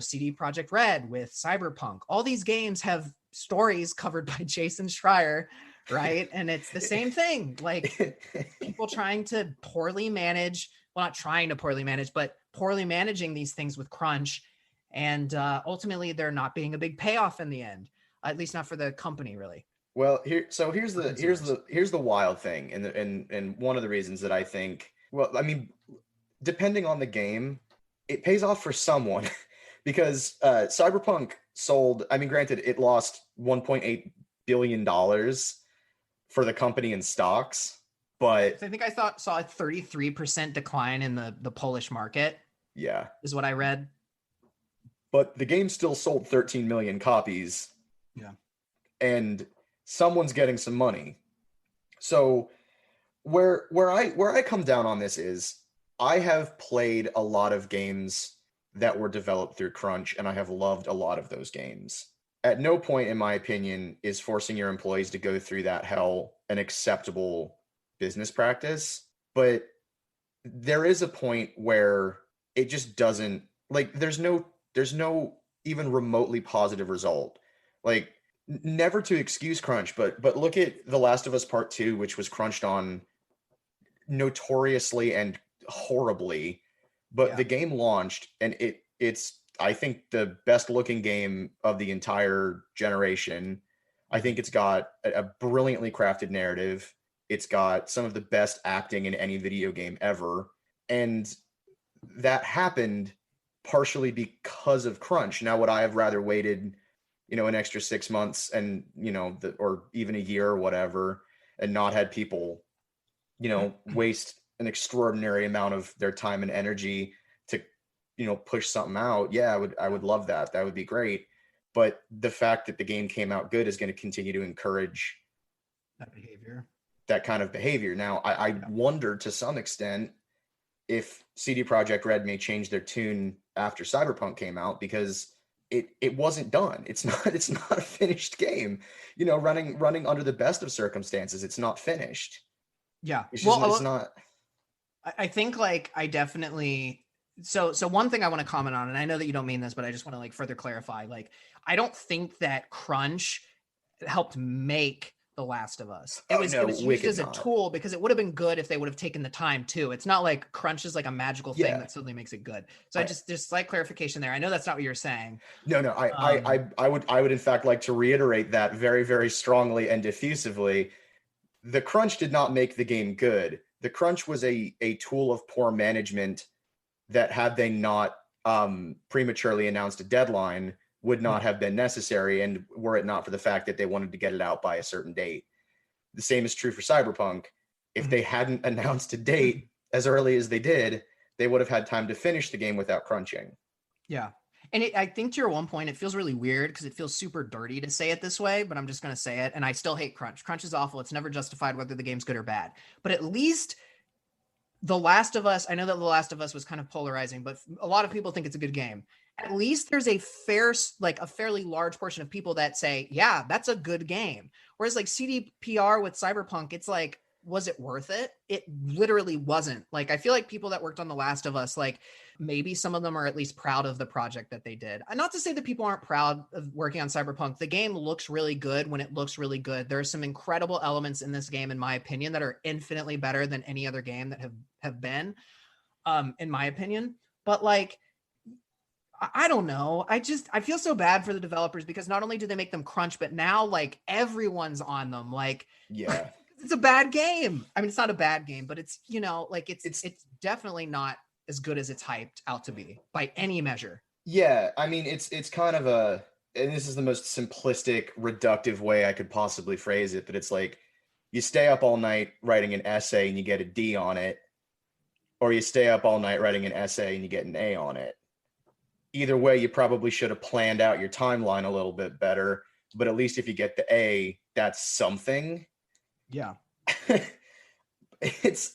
CD Projekt Red with Cyberpunk. All these games have stories covered by Jason Schreier, right? And it's the same thing. Like people trying to poorly manage, well, not trying to poorly manage, but poorly managing these things with crunch. And ultimately they're not being a big payoff in the end, at least not for the company really. Well, here's the wild thing. And one of the reasons that I think, well, I mean, depending on the game, it pays off for someone because Cyberpunk sold, I mean, granted, it lost $1.8 billion for the company in stocks, but I think I saw a 33% decline in the Polish market. Yeah. Is what I read. But the game still sold 13 million copies. Yeah. And someone's getting some money. So where I come down on this is I have played a lot of games that were developed through crunch, and I have loved a lot of those games. At no point, in my opinion, is forcing your employees to go through that hell an acceptable business practice. But there is a point where it just doesn't, like, there's no even remotely positive result. Like, never to excuse crunch, but look at The Last of Us Part 2, which was crunched on notoriously and horribly, but the game launched, and it's I think the best looking game of the entire generation. I think it's got a brilliantly crafted narrative. It's got some of the best acting in any video game ever, and that happened partially because of crunch. Now, would I have rather waited, an extra 6 months and, or even a year or whatever, and not had people, waste an extraordinary amount of their time and energy to, push something out? Yeah, I would love that. That would be great. But the fact that the game came out good is going to continue to encourage that kind of behavior. Now, I wonder to some extent if CD Projekt Red may change their tune after Cyberpunk came out, because it wasn't done. It's not a finished game. Running under the best of circumstances, it's not finished. Yeah. It's not. I think like I definitely. So one thing I want to comment on, and I know that you don't mean this, but I just want to like further clarify. Like, I don't think that crunch helped make The Last of Us. It was used as a tool, because it would have been good if they would have taken the time too. It's not like crunch is like a magical thing that suddenly makes it good. So there's slight clarification there. I know that's not what you're saying. No, I would in fact like to reiterate that very, very strongly and diffusively. The crunch did not make the game good. The crunch was a tool of poor management that, had they not prematurely announced a deadline, would not have been necessary, and were it not for the fact that they wanted to get it out by a certain date. The same is true for Cyberpunk. If they hadn't announced a date as early as they did, they would have had time to finish the game without crunching. Yeah. And I think to your one point, it feels really weird because it feels super dirty to say it this way, but I'm just going to say it. And I still hate crunch. Crunch is awful. It's never justified whether the game's good or bad. But at least The Last of Us, I know that The Last of Us was kind of polarizing, but a lot of people think it's a good game. At least there's a fairly large portion of people that say, yeah, that's a good game. Whereas like CDPR with Cyberpunk, it's like, was it worth it? It literally wasn't. Like, I feel like people that worked on The Last of Us, like maybe some of them are at least proud of the project that they did. And not to say that people aren't proud of working on Cyberpunk. The game looks really good when it looks really good. There are some incredible elements in this game, in my opinion, that are infinitely better than any other game that have been, in my opinion. But like, I don't know. I feel so bad for the developers, because not only do they make them crunch, but now like everyone's on them. Like, yeah. It's a bad game. I mean, it's not a bad game, but it's, like it's definitely not as good as it's hyped out to be by any measure. Yeah. I mean, it's kind of and this is the most simplistic, reductive way I could possibly phrase it, but it's like you stay up all night writing an essay and you get a D on it, or you stay up all night writing an essay and you get an A on it. Either way, you probably should have planned out your timeline a little bit better, but at least if you get the A, that's something. Yeah. It's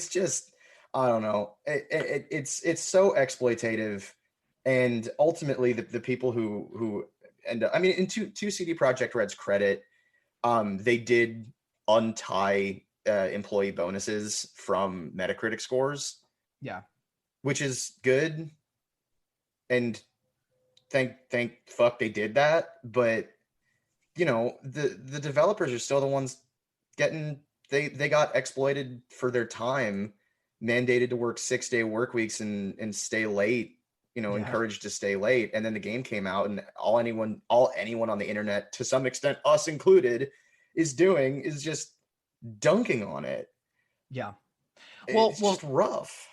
just, I don't know. It's so exploitative, and ultimately the people who end up, I mean, in two CD Projekt Red's credit, they did untie employee bonuses from Metacritic scores. Yeah. Which is good, and thank fuck they did that. But the developers are still the ones getting, they got exploited for their time, mandated to work 6-day work weeks and stay late, Yeah. encouraged to stay late. And then the game came out, and all anyone on the internet, to some extent us included, is doing is just dunking on it. Yeah. It's just rough.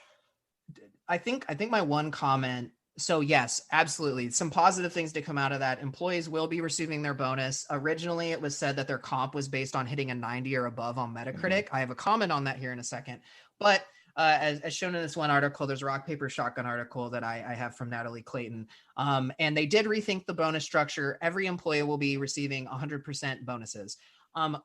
I think my one comment, so yes, absolutely, some positive things to come out of that. Employees will be receiving their bonus. Originally, it was said that their comp was based on hitting a 90 or above on Metacritic. I have a comment on that here in a second. But as shown in this one article, there's a Rock, Paper, Shotgun article that I have from Natalie Clayton. And they did rethink the bonus structure. Every employee will be receiving 100% bonuses.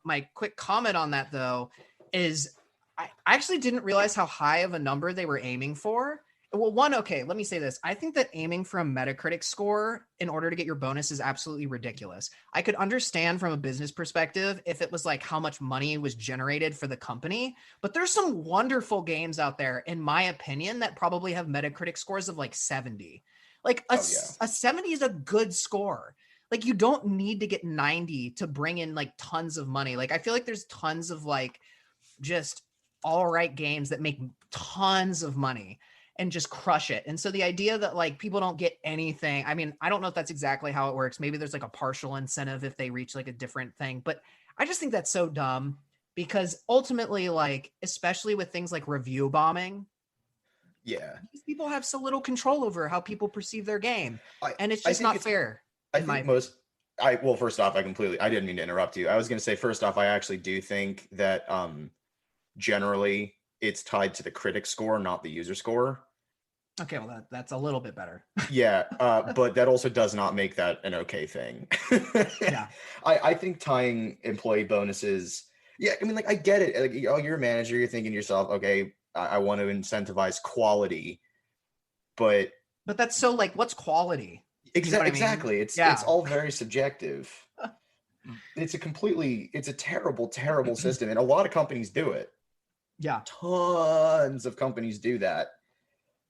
My quick comment on that, though, is I actually didn't realize how high of a number they were aiming for. Well, okay, let me say this. I think that aiming for a Metacritic score in order to get your bonus is absolutely ridiculous. I could understand from a business perspective if it was like how much money was generated for the company, but there's some wonderful games out there, in my opinion, that probably have Metacritic scores of like 70. Like a 70 is a good score. Like you don't need to get 90 to bring in like tons of money. Like I feel like there's tons of like just all right games that make tons of money and just crush it. And so the idea that like people don't get anything, I mean, I don't know if that's exactly how it works. Maybe there's like a partial incentive if they reach like a different thing, but I just think that's so dumb, because ultimately, like, especially with things like review bombing, these people have so little control over how people perceive their game. And it's just not fair. Well, first off, I didn't mean to interrupt you. I was going to say, first off, I actually do think that generally it's tied to the critic score, not the user score. Okay, well, that's a little bit better. Yeah, but that also does not make that an okay thing. Yeah. I think tying employee bonuses, yeah, I mean, like, I get it. Like, you're a manager, you're thinking to yourself, okay, I want to incentivize quality, but that's so, like, what's quality? Exactly. I mean? It's all very subjective. It's a terrible, terrible system, and a lot of companies do it. Yeah. Tons of companies do that.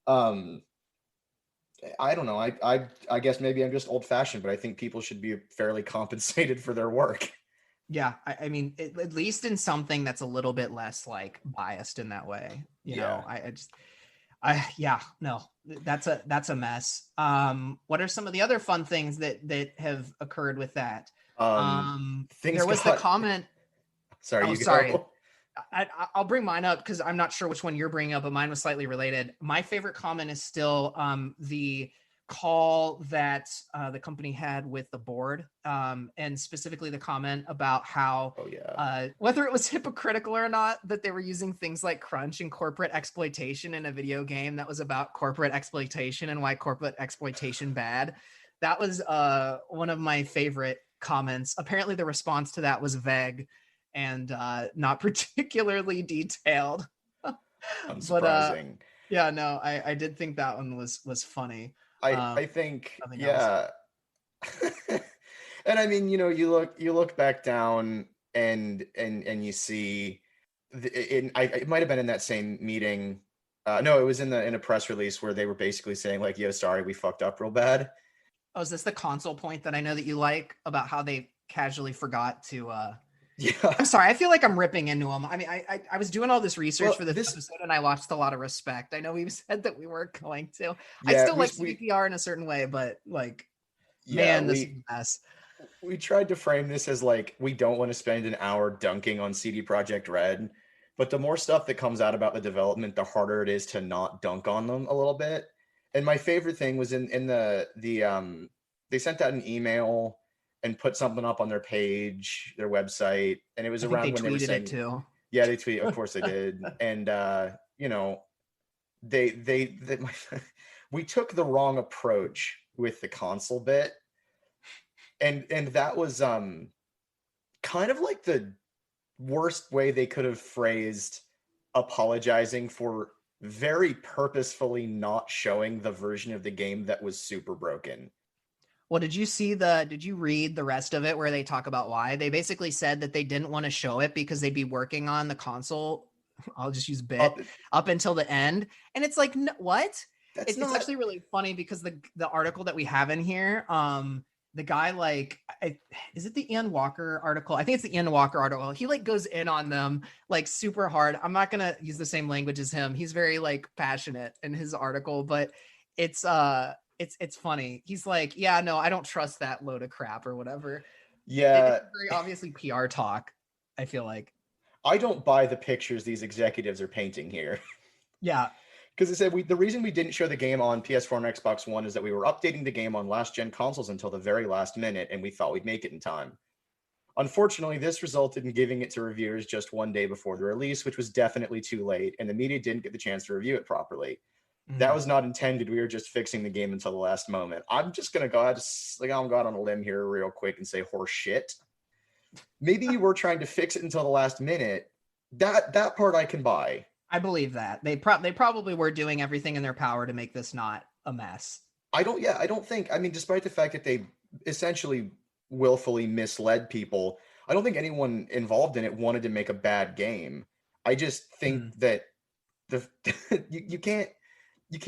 I don't know. I guess maybe I'm just old fashioned, but I think people should be fairly compensated for their work. Yeah. I mean, at least in something that's a little bit less like biased in that way, you know, that's a mess. What are some of the other fun things that have occurred with that? There was the comment. Sorry, Go. I'll bring mine up because I'm not sure which one you're bringing up, but mine was slightly related. My favorite comment is still the call that the company had with the board, and specifically the comment about how whether it was hypocritical or not that they were using things like crunch and corporate exploitation in a video game that was about corporate exploitation and why corporate exploitation bad. That was one of my favorite comments. Apparently the response to that was vague and not particularly detailed. Unsurprising. But I did think that one was funny. I think and I mean, you look back down and you see it might have been in that same meeting. No, it was in a press release where they were basically saying like, yo, sorry, we fucked up real bad. Oh, is this the console point that I know that you like about how they casually forgot to Yeah. I'm sorry. I feel like I'm ripping into them. I mean, I was doing all this research for this episode and I lost a lot of respect. I know we've said that we weren't going to. I still like CDPR in a certain way, but like, man, this is a mess. We tried to frame this as like, we don't want to spend an hour dunking on CD Projekt Red, but the more stuff that comes out about the development, the harder it is to not dunk on them a little bit. And my favorite thing was in the they sent out an email and put something up on their page, their website, and it was I think they around when they were tweeted it saying, too. yeah, they tweet, of course they did, and you know, they we took the wrong approach with the console bit, and that was kind of like the worst way they could have phrased apologizing for very purposefully not showing the version of the game that was super broken. Well, did you read the rest of it where they talk about why? They basically said that they didn't want to show it because they'd be working on the console. I'll just use bit Up, up until the end. And it's like, what? that's It's not. actually really funny because the article that we have in here, the guy is it the Ian Walker article? I think it's the Ian Walker article. He like goes in on them like super hard. I'm not gonna use the same language as him. He's very like passionate in his article, but it's it's funny. He's like, yeah, no, I don't trust that load of crap or whatever. Yeah, It's very obviously PR talk, I feel like. I don't buy the pictures these executives are painting here. Yeah. Because they said the reason we didn't show the game on PS4 and Xbox One is that we were updating the game on last gen consoles until the very last minute, and we thought we'd make it in time. Unfortunately, this resulted in giving it to reviewers just one day before the release, which was definitely too late, and the media didn't get the chance to review it properly. That was not intended. We were just fixing the game until the last moment. I'm just gonna go out, I'm going on a limb here real quick and say horse shit. Maybe you were trying to fix it until the last minute. That part I can buy. I believe that. They probably were doing everything in their power to make this not a mess. I don't think, I mean, despite the fact that they essentially willfully misled people, I don't think anyone involved in it wanted to make a bad game. I just think that you can't you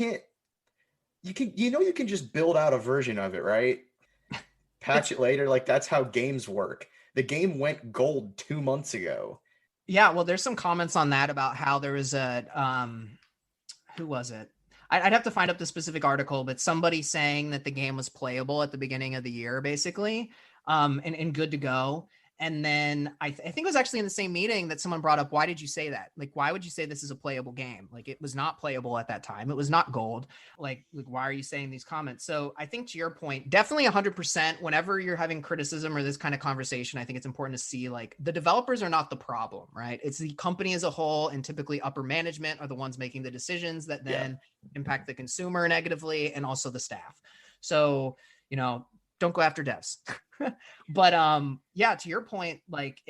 can just build out a version of it, right? Patch it later. Like that's how games work. The game went gold 2 months ago. Yeah, well, there's some comments on that about how there was a who was it? I'd have to find up the specific article, but somebody saying that the game was playable at the beginning of the year, basically, and good to go. And then I think it was actually in the same meeting that someone brought up, why did you say that? Like, why would you say this is a playable game? Like, it was not playable at that time. It was not gold. Like why are you saying these comments? So I think to your point, definitely 100%, whenever you're having criticism or this kind of conversation, I think it's important to see like the developers are not the problem, right? It's the company as a whole, and typically upper management are the ones making the decisions that then impact the consumer negatively and also the staff. So, don't go after devs. But yeah, to your point, like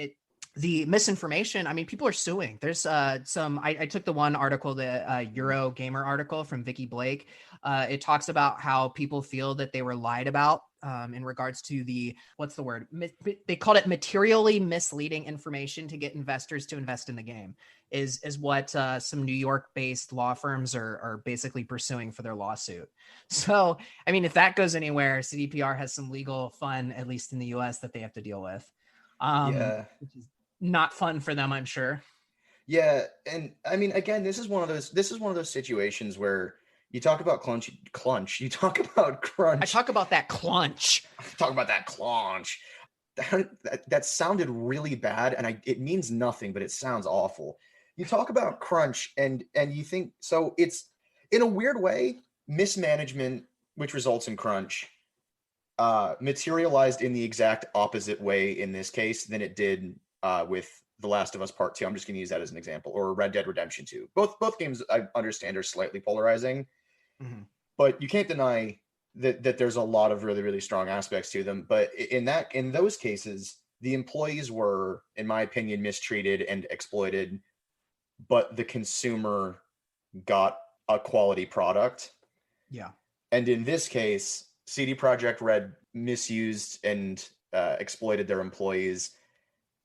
the misinformation, I mean, people are suing. There's I took the one article, the Euro Gamer article from Vicky Blake. It talks about how people feel that they were lied about in regards to what's the word? They called it materially misleading information to get investors to invest in the game is what some New York-based law firms are basically pursuing for their lawsuit. So, I mean, if that goes anywhere, CDPR has some legal fun, at least in the US, that they have to deal with. Which is not fun for them, I'm sure. Yeah, and I mean, again, this is one of those situations where you talk about clunch. You talk about crunch. I talk about that clunch. Talk about that clunch. That sounded really bad, and it means nothing, but it sounds awful. You talk about crunch, and you think so. It's in a weird way mismanagement, which results in crunch, materialized in the exact opposite way in this case than it did with The Last of Us Part 2. I'm just going to use that as an example, or Red Dead Redemption 2. Both games I understand are slightly polarizing, but you can't deny that there's a lot of really, really strong aspects to them. But in those cases, the employees were, in my opinion, mistreated and exploited, but the consumer got a quality product. Yeah. And in this case, CD Projekt Red misused and exploited their employees,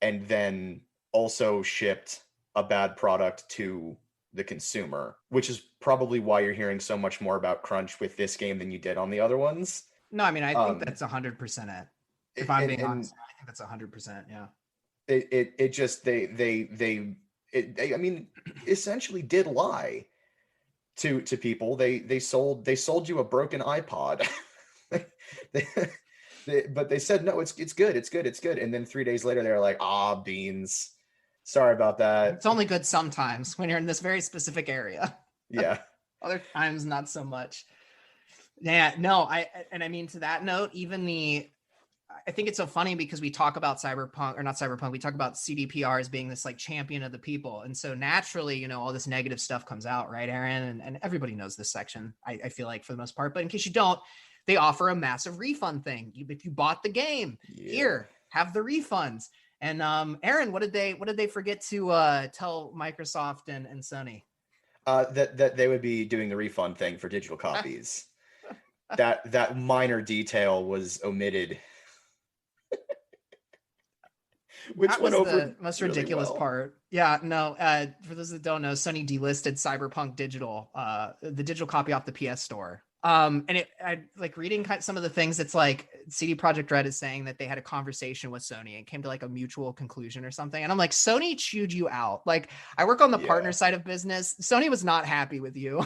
and then also shipped a bad product to the consumer, which is probably why you're hearing so much more about crunch with this game than you did on the other ones. No, I mean, I think that's 100% it. If I'm being honest, I think that's 100%. Yeah. It just they I mean, essentially did lie to people. They sold you a broken iPod. But they said no, it's good, and then 3 days later they're like, beans, sorry about that. It's only good sometimes when you're in this very specific area. Yeah. Other times not so much. Yeah, no, I mean, to that note, I think it's so funny because we talk about cyberpunk, or not cyberpunk, we talk about CDPR as being this like champion of the people. And so naturally, all this negative stuff comes out, right, Aaron? And everybody knows this section, I feel like, for the most part. But in case you don't, they offer a massive refund thing. If you bought the game, here, have the refunds. And Aaron, what did they forget to tell Microsoft and Sony? That they would be doing the refund thing for digital copies. that minor detail was omitted. Which that went was over the most really ridiculous well. part. Yeah, no. For those that don't know, Sony delisted Cyberpunk Digital, the digital copy off the PS Store. And I like reading some of the things. It's like CD Projekt Red is saying that they had a conversation with Sony and came to like a mutual conclusion or something. And I'm like, Sony chewed you out. Like, I work on the partner side of business. Sony was not happy with you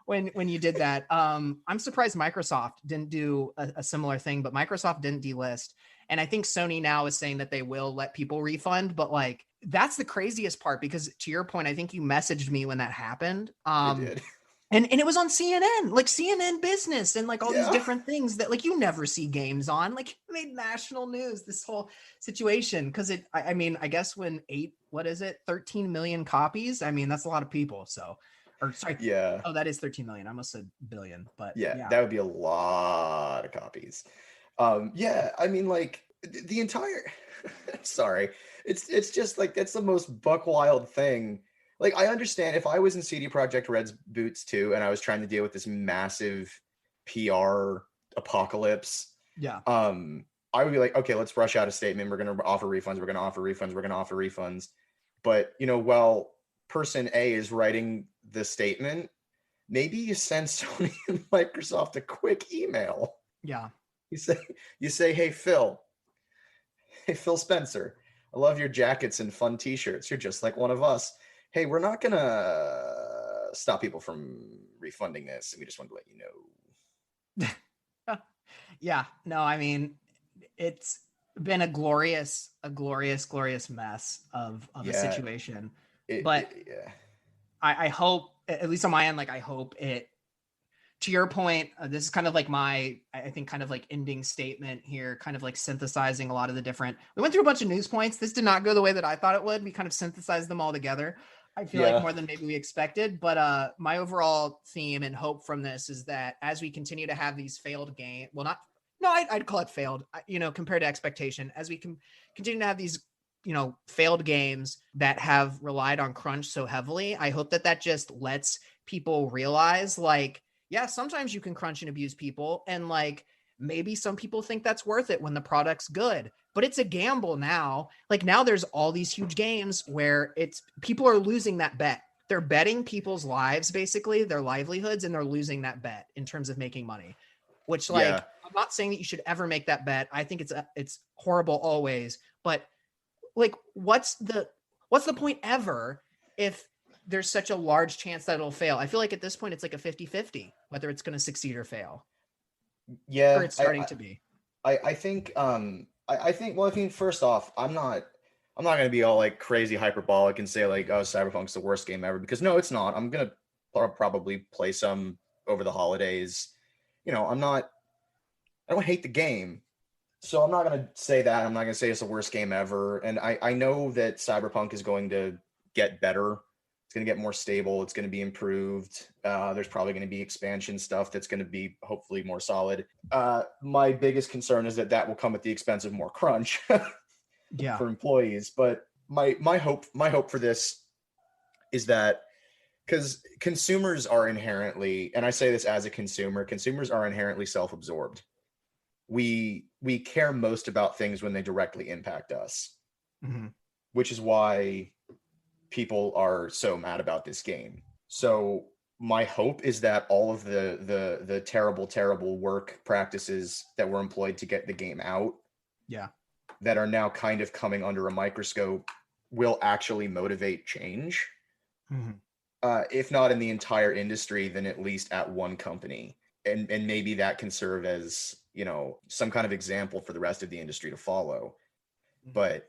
when you did that. I'm surprised Microsoft didn't do a similar thing, but Microsoft didn't delist. And I think Sony now is saying that they will let people refund, but like, that's the craziest part, because to your point, I think you messaged me when that happened. I did. And it was on CNN, like CNN Business, and like all these Yeah. different things that like you never see games on. Like, it made national news, this whole situation, because I mean, I guess when 13 million copies, I mean, that's a lot of people. So, or sorry, Yeah. oh, that is 13 million. I almost said billion, but Yeah, that would be a lot of copies. Yeah, I mean, like the entire. Sorry, it's just like that's the most buck wild thing. Like, I understand if I was in CD Projekt Red's boots too, and I was trying to deal with this massive PR apocalypse. Yeah. I would be like, okay, let's rush out a statement. We're going to offer refunds. We're going to offer refunds. We're going to offer refunds. But while person A is writing the statement, maybe you send Sony and Microsoft a quick email. Yeah. You say, hey Phil Spencer, I love your jackets and fun t-shirts. You're just like one of us. Hey, we're not gonna stop people from refunding this. We just wanted to let you know. Yeah, no, I mean, it's been a glorious mess of a situation. But I hope, at least on my end, like, I hope it, to your point, this is kind of like I think kind of like ending statement here, kind of like synthesizing a lot of the different, we went through a bunch of news points. This did not go the way that I thought it would. We kind of synthesized them all together, I feel like, more than maybe we expected. But my overall theme and hope from this is that as we continue to have these failed games, I'd call it failed, compared to expectation, as we can continue to have these, failed games that have relied on crunch so heavily, I hope that just lets people realize, like, yeah, sometimes you can crunch and abuse people, and like, maybe some people think that's worth it when the product's good, but it's a gamble now. Like, now there's all these huge games where people are losing that bet. They're betting people's lives, basically their livelihoods, and they're losing that bet in terms of making money, which, like, I'm not saying that you should ever make that bet. I think it's horrible always, but like, what's the point ever if there's such a large chance that it'll fail? I feel like at this point it's like a 50-50 whether it's going to succeed or fail. Yeah, or it's starting to be. I think well, I mean, first off, I'm not going to be all like crazy hyperbolic and say like, oh, Cyberpunk's the worst game ever, because no, it's not. I'm going to probably play some over the holidays. I don't hate the game, so I'm not going to say that. I'm not going to say it's the worst game ever. And I know that Cyberpunk is going to get better. It's going to get more stable. It's going to be improved. There's probably going to be expansion stuff that's going to be hopefully more solid. My biggest concern is that will come at the expense of more crunch for employees. But my hope for this is that, because consumers are inherently, and I say this as a consumer, consumers are inherently self-absorbed. We care most about things when they directly impact us, which is why people are so mad about this game. So my hope is that all of the terrible work practices that were employed to get the game out, that are now kind of coming under a microscope, will actually motivate change. If not in the entire industry, then at least at one company. And maybe that can serve as, some kind of example for the rest of the industry to follow. But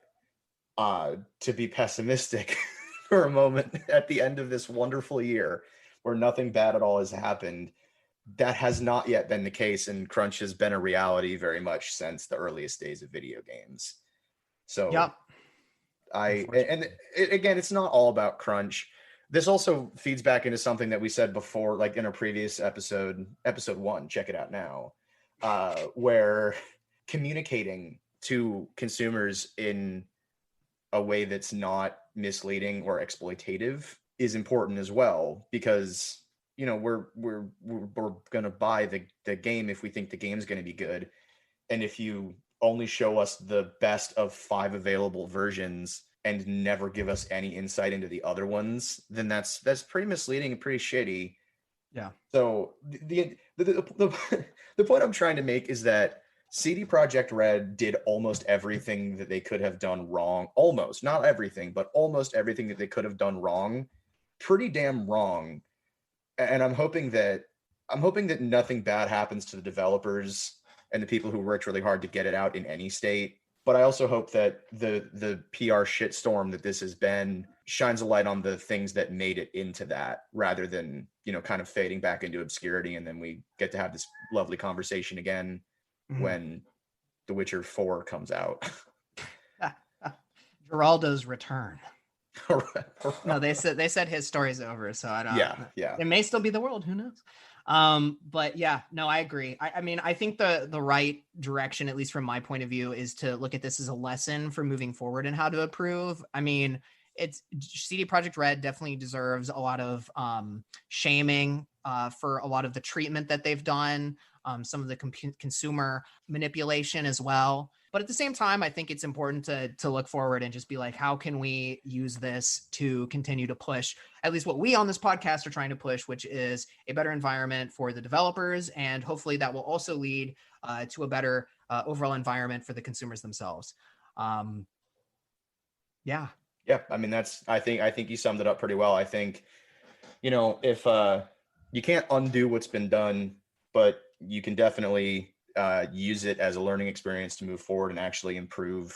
to be pessimistic for a moment, at the end of this wonderful year where nothing bad at all has happened, that has not yet been the case, and crunch has been a reality very much since the earliest days of video games. So Yep. Again, it's not all about crunch. This also feeds back into something that we said before, like in a previous episode 1, check it out now, where communicating to consumers in a way that's not misleading or exploitative is important as well, because we're going to buy the game if we think the game's going to be good, and if you only show us the best of 5 available versions and never give us any insight into the other ones, then that's pretty misleading and pretty shitty. Yeah. So the point I'm trying to make is that CD Projekt Red did almost everything that they could have done wrong. Almost, not everything, but almost everything that they could have done wrong. Pretty damn wrong. And I'm hoping that nothing bad happens to the developers and the people who worked really hard to get it out in any state. But I also hope that the PR shitstorm that this has been shines a light on the things that made it into that, rather than, kind of fading back into obscurity. And then we get to have this lovely conversation again when The Witcher 4 comes out. Geraldo's return. No, they said his story's over, so I don't. Yeah. It may still be the world. Who knows? But yeah, no, I agree. I mean, I think the right direction, at least from my point of view, is to look at this as a lesson for moving forward and how to approve. I mean, it's CD Projekt Red definitely deserves a lot of shaming for a lot of the treatment that they've done, some of the consumer manipulation as well. But at the same time, I think it's important to look forward and just be like, how can we use this to continue to push at least what we on this podcast are trying to push, which is a better environment for the developers. And hopefully that will also lead to a better overall environment for the consumers themselves. Yeah. I mean, I think you summed it up pretty well. I think, if you can't undo what's been done, but you can definitely use it as a learning experience to move forward and actually improve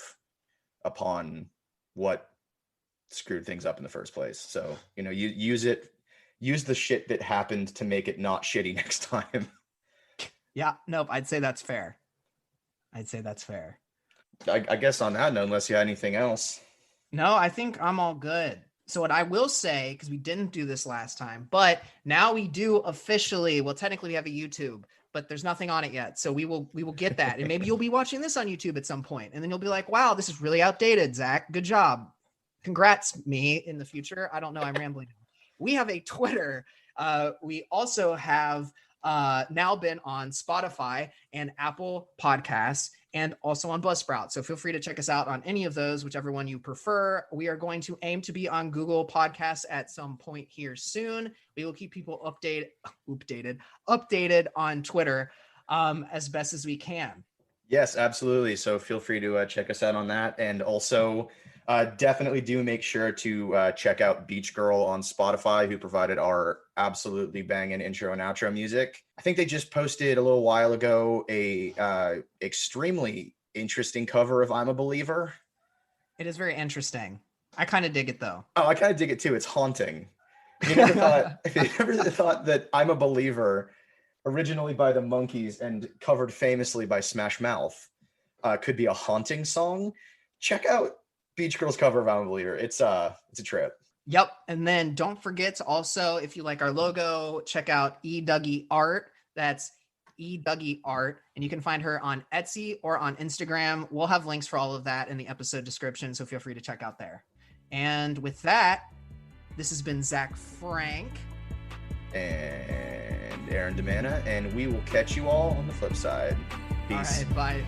upon what screwed things up in the first place. So, use the shit that happened to make it not shitty next time. Yeah, nope, I'd say that's fair. I guess on that note, unless you had anything else. No, I think I'm all good. So what I will say, because we didn't do this last time, but now we do officially, well, technically we have a YouTube, but there's nothing on it yet. So we will get that. And maybe you'll be watching this on YouTube at some point, and then you'll be like, wow, this is really outdated, Zach. Good job. Congrats, me, in the future. I don't know. I'm rambling. We have a Twitter. We also have now been on Spotify and Apple Podcasts, and also on Buzzsprout. So feel free to check us out on any of those, whichever one you prefer. We are going to aim to be on Google Podcasts at some point here soon. We will keep people updated on Twitter as best as we can. Yes, absolutely. So feel free to check us out on that. And also definitely do make sure to check out Beach Girl on Spotify, who provided our absolutely banging intro and outro music. I think they just posted a little while ago a extremely interesting cover of I'm a Believer. It is very interesting. I kind of dig it, though. Oh, I kind of dig it, too. It's haunting. You never thought that I'm a Believer, originally by the Monkees and covered famously by Smash Mouth, could be a haunting song? Check out Beach Girl's cover of I'm a Believer. It's a trip. Yep. And then don't forget to also, if you like our logo, check out Dougie Art. That's Dougie Art. And you can find her on Etsy or on Instagram. We'll have links for all of that in the episode description, so feel free to check out there. And with that, this has been Zach Frank. And Aaron DeMana. And we will catch you all on the flip side. Peace. All right, bye.